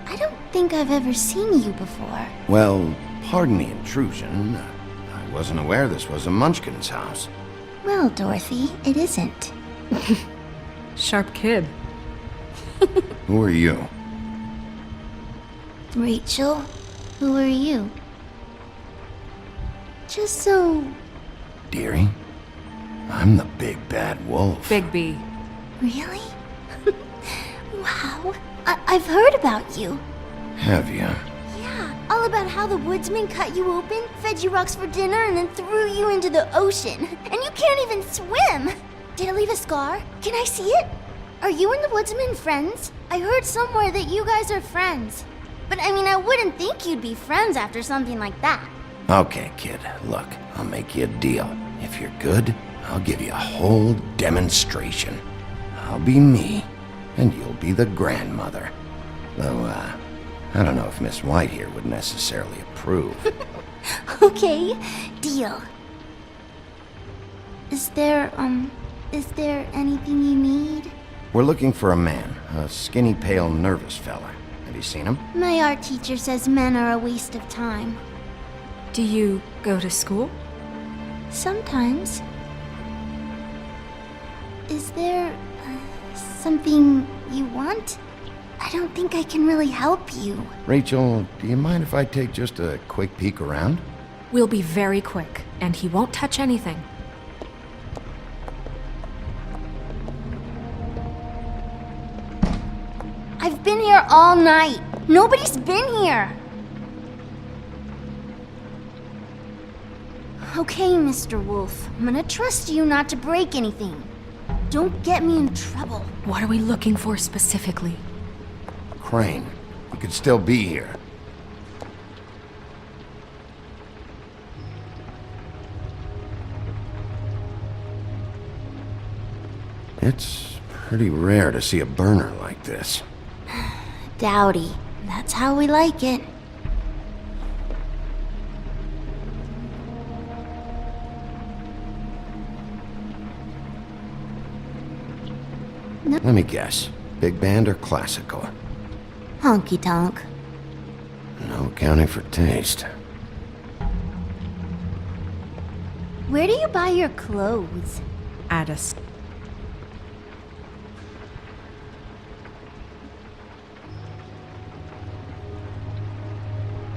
I don't think I've ever seen you before. Well, pardon the intrusion. I wasn't aware this was a Munchkin's house. Well, Dorothy, it isn't. Sharp kid. Who are you? Rachel, who are you? Just so... Dearie? I'm the big bad wolf. Bigby. Really? Wow. I've heard about you. Have you? Yeah, all about how the woodsman cut you open, fed you rocks for dinner, and then threw you into the ocean. And you can't even swim! Did it leave a scar? Can I see it? Are you and the woodsman friends? I heard somewhere that you guys are friends. But I mean, I wouldn't think you'd be friends after something like that. Okay, kid. Look, I'll make you a deal. If you're good, I'll give you a whole demonstration. I'll be me, and you'll be the grandmother. Though, I don't know if Miss White here would necessarily approve. Okay, deal. Is there anything you need? We're looking for a man, a skinny, pale, nervous fella. Have you seen him? My art teacher says men are a waste of time. Do you go to school? Sometimes. Is there something you want? I don't think I can really help you. Rachel, do you mind if I take just a quick peek around? We'll be very quick, and he won't touch anything. I've been here all night. Nobody's been here. Okay, Mr. Wolf. I'm gonna trust you not to break anything. Don't get me in trouble. What are we looking for specifically? Crane, he could still be here. It's pretty rare to see a burner like this. Dowdy. That's how we like it. Let me guess. Big band or classical? Honky tonk. No accounting for taste. Where do you buy your clothes? Addis.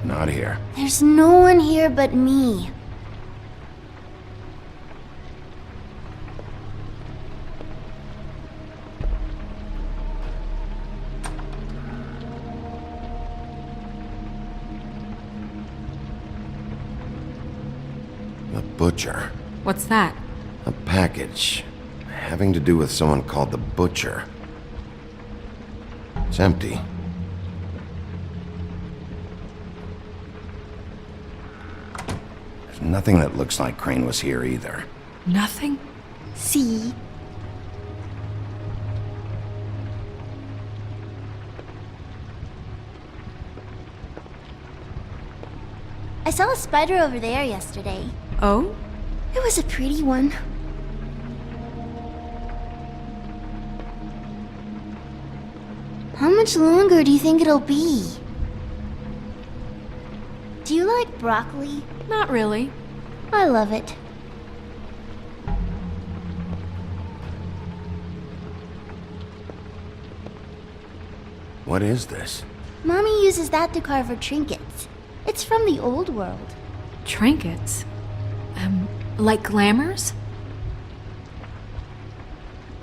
Not here. There's no one here but me. The butcher. What's that? A package having to do with someone called the Butcher. It's empty. Nothing that looks like Crane was here either. Nothing? See? I saw a spider over there yesterday. Oh? It was a pretty one. How much longer do you think it'll be? Do you like broccoli? Not really. I love it. What is this? Mommy uses that to carve her trinkets. It's from the old world. Trinkets? Like glamours?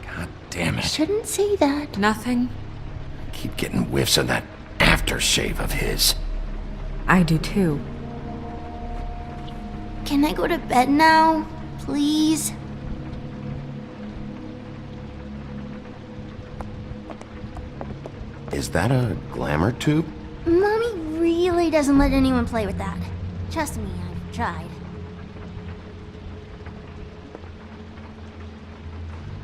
God damn it. Shouldn't say that. Nothing. Keep getting whiffs of that aftershave of his. I do too. Can I go to bed now? Please? Is that a glamour tube? Mommy really doesn't let anyone play with that. Trust me, I've tried.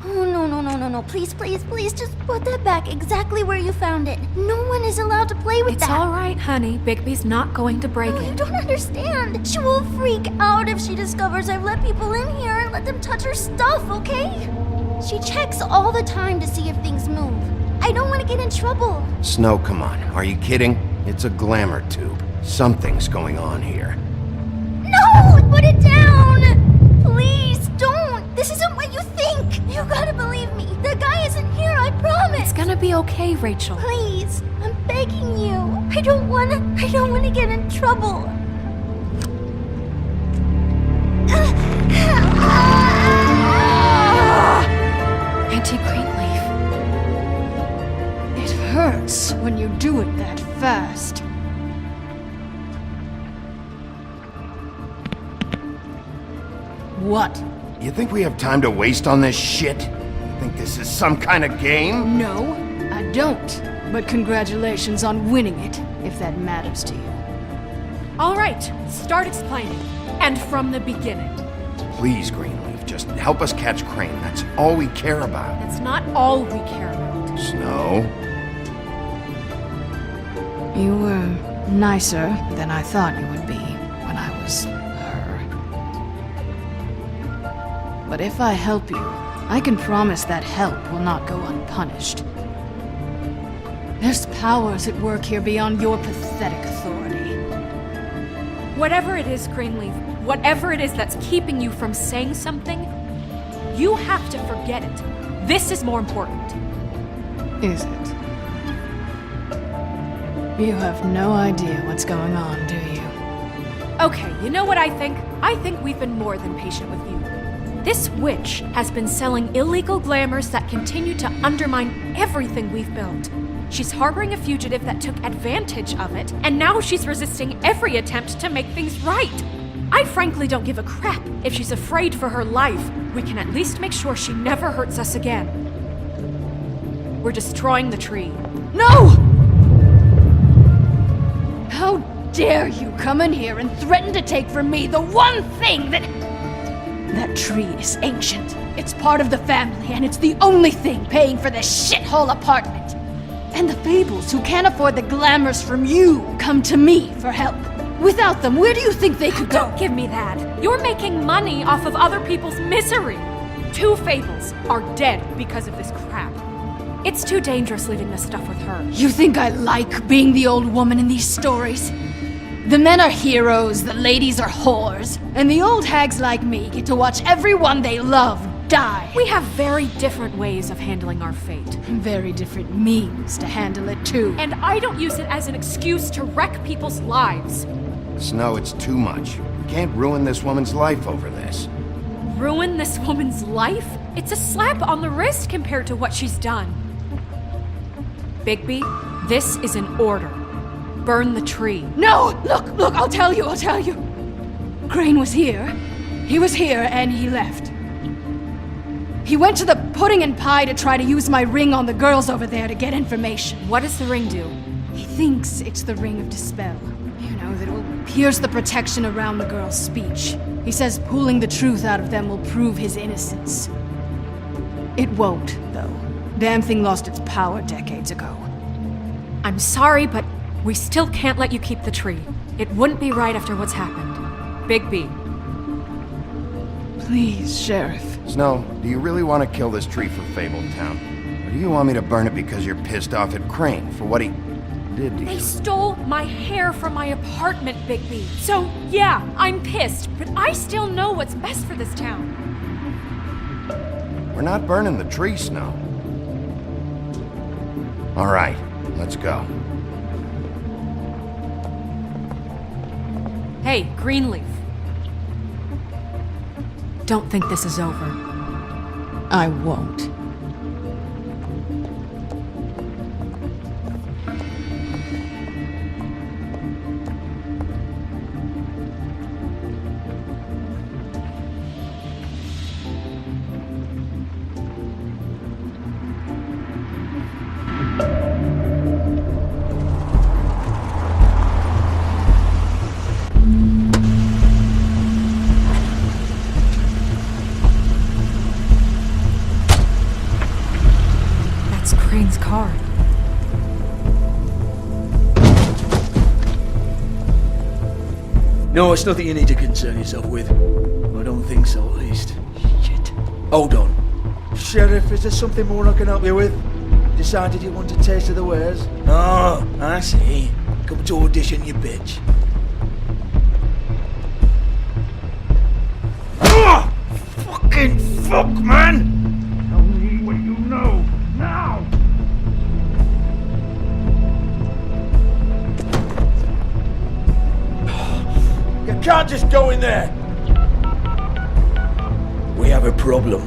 Oh, no. Please, just put that back exactly where you found it. No one is allowed to play with It's that. all right, honey. Bigby's not going to break No, it. you don't understand. She will freak out if she discovers I've let people in here and let them touch her stuff, okay? She checks all the time to see if things move. I don't want to get in trouble. Snow, come on. Are you kidding? It's a glamour tube. Something's going on here. No! Put it down! Please, don't! This isn't what you think! You gotta believe me. The guy isn't here, I promise! It's gonna be okay, Rachel. Please, I'm begging you. I don't wanna get in trouble. Auntie Greenleaf. It hurts when you do it that fast. What? You think we have time to waste on this shit? You think this is some kind of game? No, I don't. But congratulations on winning it, if that matters to you. All right, start explaining. And from the beginning. Please, Greenleaf, just help us catch Crane. That's all we care about. That's not all we care about. Snow? You were nicer than I thought you would be when I was her. But if I help you, I can promise that help will not go unpunished. There's powers at work here beyond your pathetic authority. Whatever it is, Greenleaf, whatever it is that's keeping you from saying something, you have to forget it. This is more important. Is it? You have no idea what's going on, do you? Okay, you know what I think? I think we've been more than patient with you. This witch has been selling illegal glamours that continue to undermine everything we've built. She's harboring a fugitive that took advantage of it, and now she's resisting every attempt to make things right. I frankly don't give a crap if she's afraid for her life. We can at least make sure she never hurts us again. We're destroying the tree. No! How dare you come in here and threaten to take from me the one thing that... That tree is ancient. It's part of the family, and it's the only thing paying for this shithole apartment. And the Fables, who can't afford the glamours from you, come to me for help. Without them, where do you think they could go? Don't give me that. You're making money off of other people's misery. 2 Fables are dead because of this crap. It's too dangerous leaving this stuff with her. You think I like being the old woman in these stories? The men are heroes, the ladies are whores, and the old hags like me get to watch everyone they love die. We have very different ways of handling our fate. Very different means to handle it, too. And I don't use it as an excuse to wreck people's lives. Snow, it's too much. We can't ruin this woman's life over this. Ruin this woman's life? It's a slap on the wrist compared to what she's done. Bigby, this is an order. Burn the tree. No! Look, I'll tell you. Crane was here. He was here, and he left. He went to the pudding and pie to try to use my ring on the girls over there to get information. What does the ring do? He thinks it's the ring of dispel. You know, that will pierce the protection around the girl's speech. He says pulling the truth out of them will prove his innocence. It won't, though. Damn thing lost its power decades ago. I'm sorry, but we still can't let you keep the tree. It wouldn't be right after what's happened. Bigby. Please, Sheriff. Snow, do you really want to kill this tree for Fabletown? Or do you want me to burn it because you're pissed off at Crane for what he did to you? They stole my hair from my apartment, Bigby. So, yeah, I'm pissed, but I still know what's best for this town. We're not burning the tree, Snow. All right, let's go. Hey, Greenleaf. Don't think this is over. I won't. Crane's car. No, it's nothing you need to concern yourself with. I don't think so, at least. Shit. Hold on. Sheriff, is there something more I can help you with? Decided you want a taste of the wares? Oh, I see. Come to audition, you bitch. Ah! Fucking fuck, man! Tell me what you know, now! You can't just go in there! We have a problem.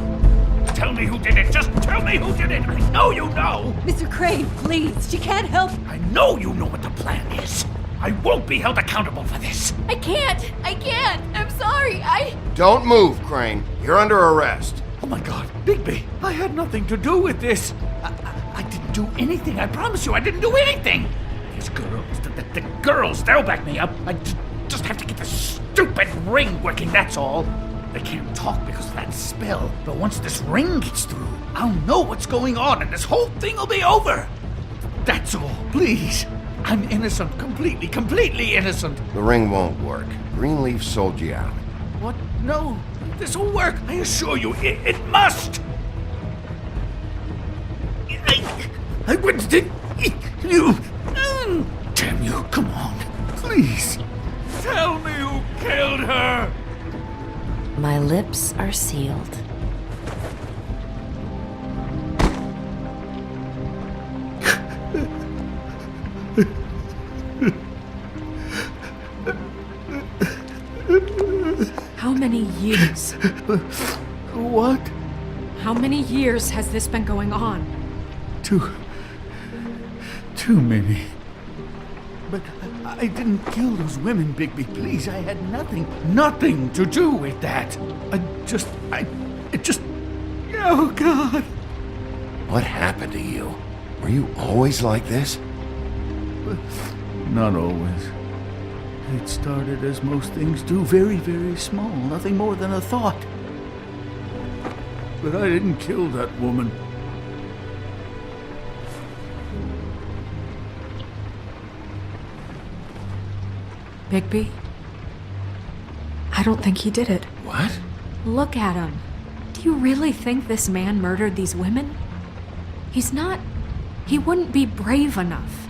Tell me who did it! Just tell me who did it! I know you know! Mr. Crane, please, she can't help. I know you know what the plan is. I won't be held accountable for this. I can't! I'm sorry, Don't move, Crane. You're under arrest. Oh my god, Bigby, I had nothing to do with this. I didn't do anything, I promise you, I didn't do anything. These girls, the girls, they'll back me up. I just have to get the stupid ring working, that's all. They can't talk because of that spell, but once this ring gets through, I'll know what's going on and this whole thing will be over. That's all, please. I'm innocent, completely innocent. The ring won't work. Greenleaf sold you out. What? No, this will work, I assure you, it must. I wouldn't you. Damn you, come on, please. Tell me who killed her. My lips are sealed. How many years? What? How many years has this been going on? Too many. But I didn't kill those women, Bigby. Please, I had nothing to do with that. It just... Oh, God. What happened to you? Were you always like this? Not always. It started as most things do, very, very small, nothing more than a thought. But I didn't kill that woman. Bigby? I don't think he did it. What? Look at him. Do you really think this man murdered these women? He wouldn't be brave enough.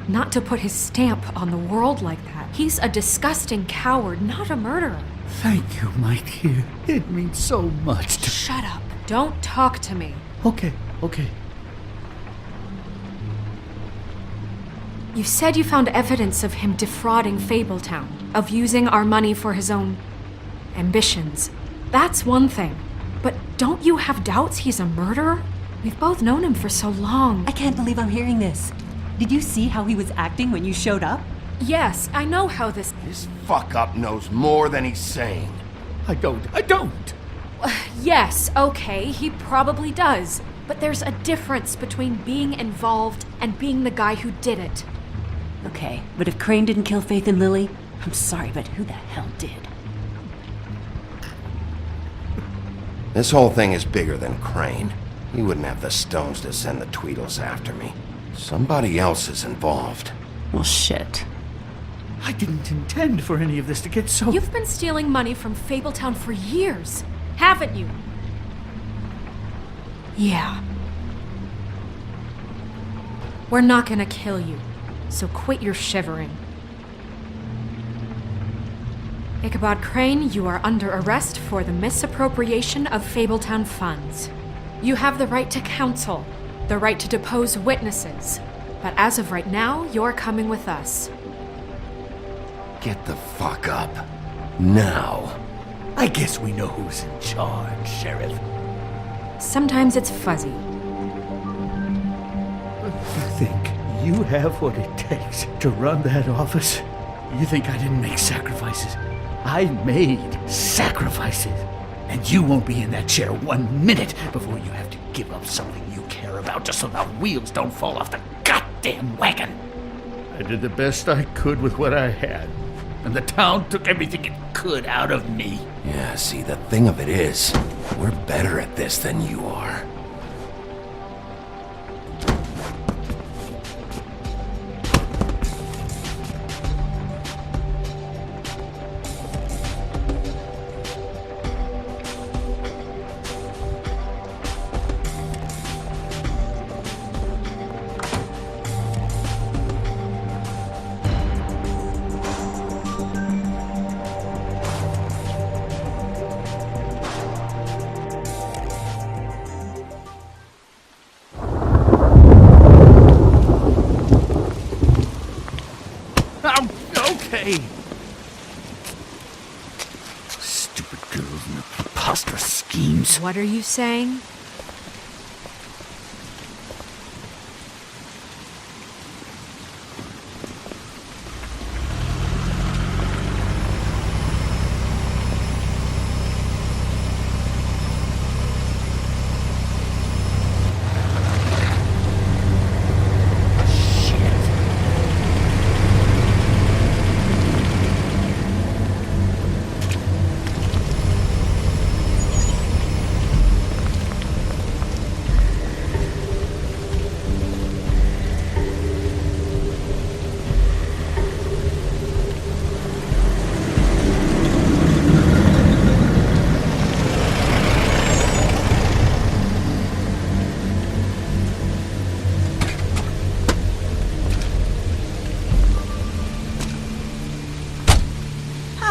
Not to put his stamp on the world like that. He's a disgusting coward, not a murderer. Thank you, my dear. It means so much to... Shut up. Don't talk to me. Okay. You said you found evidence of him defrauding Fabletown, of using our money for his own ambitions. That's one thing. But don't you have doubts he's a murderer? We've both known him for so long. I can't believe I'm hearing this. Did you see how he was acting when you showed up? Yes, I know how this... This fuck-up knows more than he's saying. I don't. Yes, okay, he probably does. But there's a difference between being involved and being the guy who did it. Okay, but if Crane didn't kill Faith and Lily, I'm sorry, but who the hell did? This whole thing is bigger than Crane. He wouldn't have the stones to send the Tweedles after me. Somebody else is involved. Well, shit. I didn't intend for any of this to get so... You've been stealing money from Fabletown for years, haven't you? Yeah. We're not gonna kill you, so quit your shivering. Ichabod Crane, you are under arrest for the misappropriation of Fabletown funds. You have the right to counsel, the right to depose witnesses, but as of right now, you're coming with us. Get the fuck up. Now. I guess we know who's in charge, Sheriff. Sometimes it's fuzzy. You think you have what it takes to run that office? You think I didn't make sacrifices? I made sacrifices. And you won't be in that chair 1 minute before you have to give up something you care about just so the wheels don't fall off the goddamn wagon. I did the best I could with what I had. And the town took everything it could out of me. Yeah, see, the thing of it is, we're better at this than you are. Stupid girls and their preposterous schemes. What are you saying?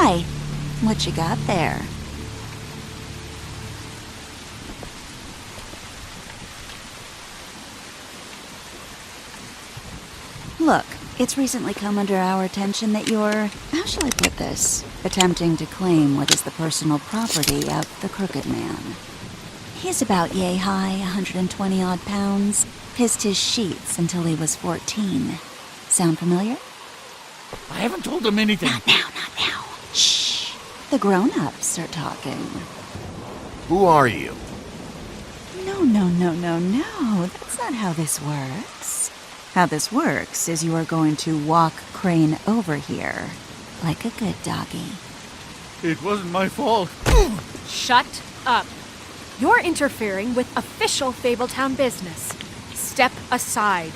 Hi. What you got there? Look, it's recently come under our attention that you're, how shall I put this, attempting to claim what is the personal property of the Crooked Man. He's about yay high, 120 odd pounds, pissed his sheets until he was 14. Sound familiar? I haven't told him anything. Not now. Shh. The grown-ups are talking. Who are you? No. That's not how this works. How this works is you are going to walk Crane over here, like a good doggy. It wasn't my fault. Shut up. You're interfering with official Fabletown business. Step aside.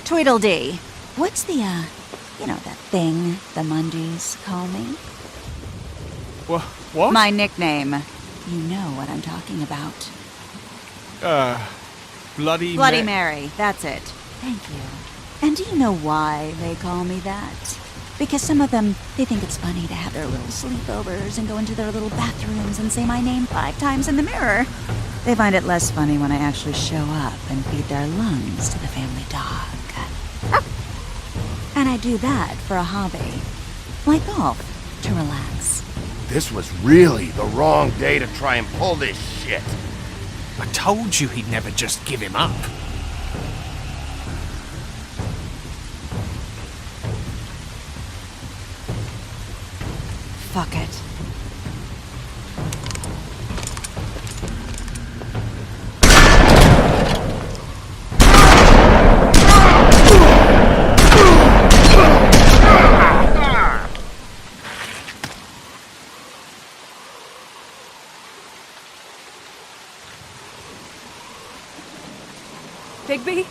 Tweedledee, what's the, that thing the Mundies call me? What? My nickname. You know what I'm talking about. Bloody Mary, that's it. Thank you. And do you know why they call me that? Because some of them, they think it's funny to have their little sleepovers and go into their little bathrooms and say my name 5 times in the mirror. They find it less funny when I actually show up and feed their lungs to the family dog. And I do that for a hobby. Like golf, to relax. This was really the wrong day to try and pull this shit. I told you he'd never just give him up. Fuck it. Bigby?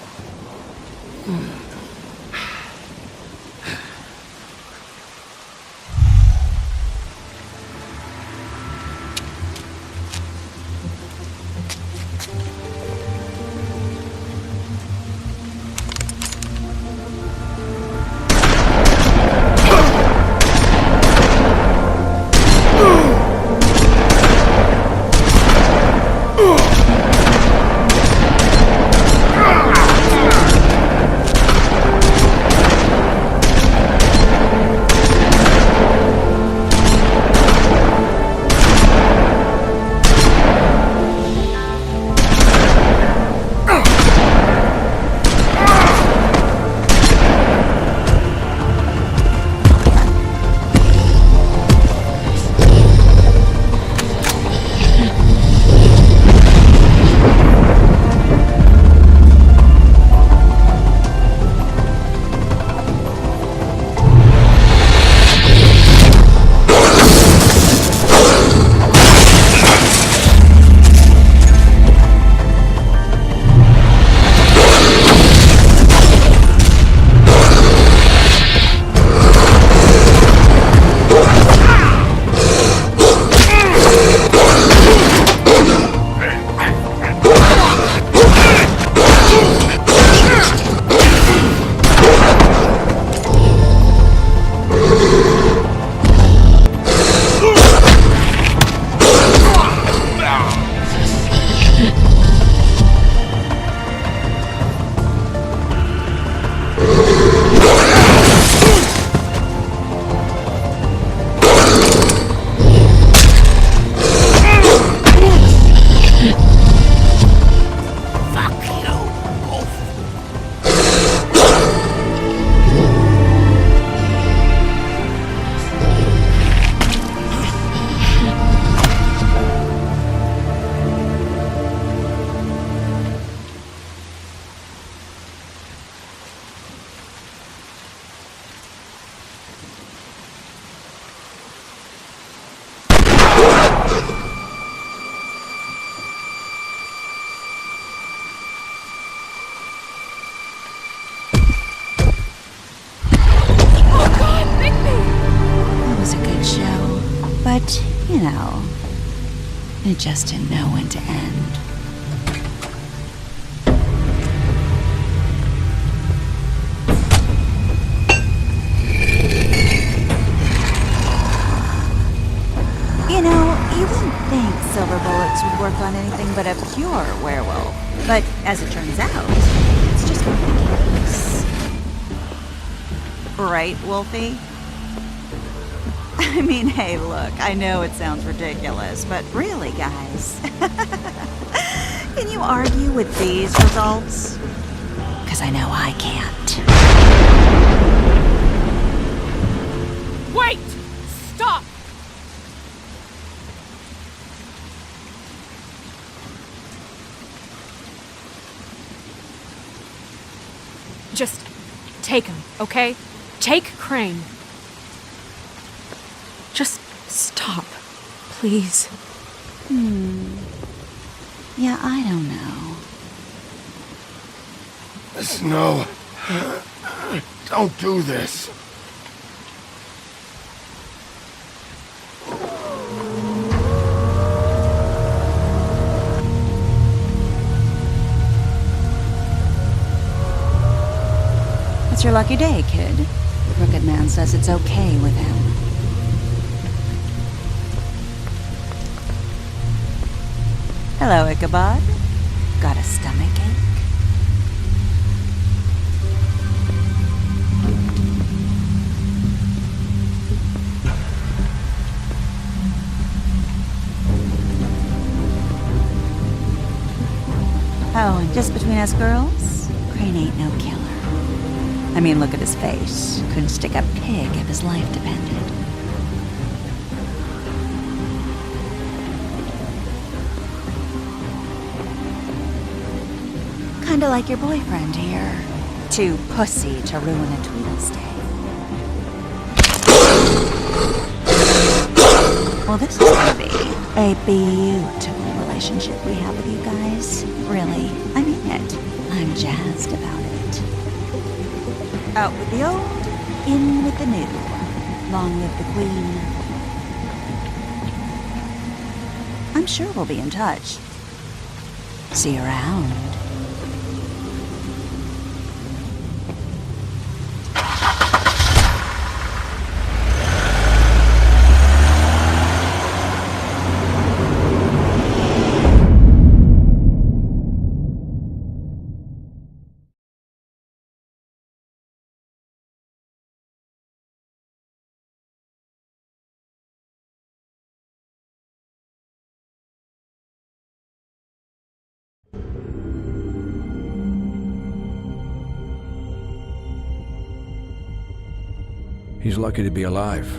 But, you know, it just didn't know when to end. You know, you wouldn't think silver bullets would work on anything but a pure werewolf. But as it turns out, it's just not the case. Right, Wolfie? I mean, hey, look, I know it sounds ridiculous, but really, guys, can you argue with these results? Because I know I can't. Wait! Stop! Just take him, okay? Take Crane. Just stop, please. Yeah, I don't know. Snow, don't do this. It's your lucky day, kid. The Crooked Man says it's okay with him. Hello, Ichabod. Got a stomachache? Oh, and just between us girls, Crane ain't no killer. I mean, look at his face. Couldn't stick a pig if his life depended. Kinda like your boyfriend here. Too pussy to ruin a Tweedle stay. Well, this is gonna be a beautiful relationship we have with you guys. Really, I mean it. I'm jazzed about it. Out with the old, in with the new. Long live the Queen. I'm sure we'll be in touch. See you around. He's lucky to be alive,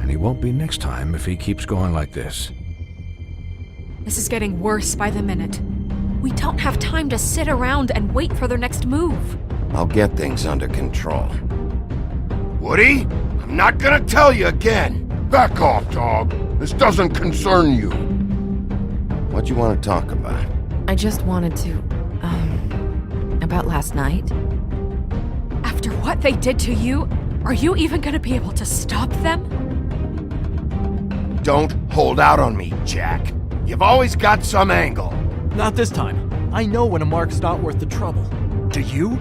and he won't be next time if he keeps going like this. This is getting worse by the minute. We don't have time to sit around and wait for their next move. I'll get things under control. Woody, I'm not gonna tell you again. Back off, dog. This doesn't concern you. What you want to talk about? I just wanted to, about last night. After what they did to you, are you even gonna be able to stop them? Don't hold out on me, Jack. You've always got some angle. Not this time. I know when a mark's not worth the trouble. Do you?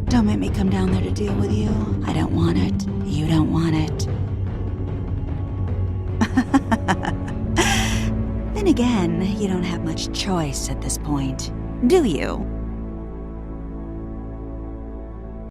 Don't make me come down there to deal with you. I don't want it. You don't want it. Then again, you don't have much choice at this point, do you?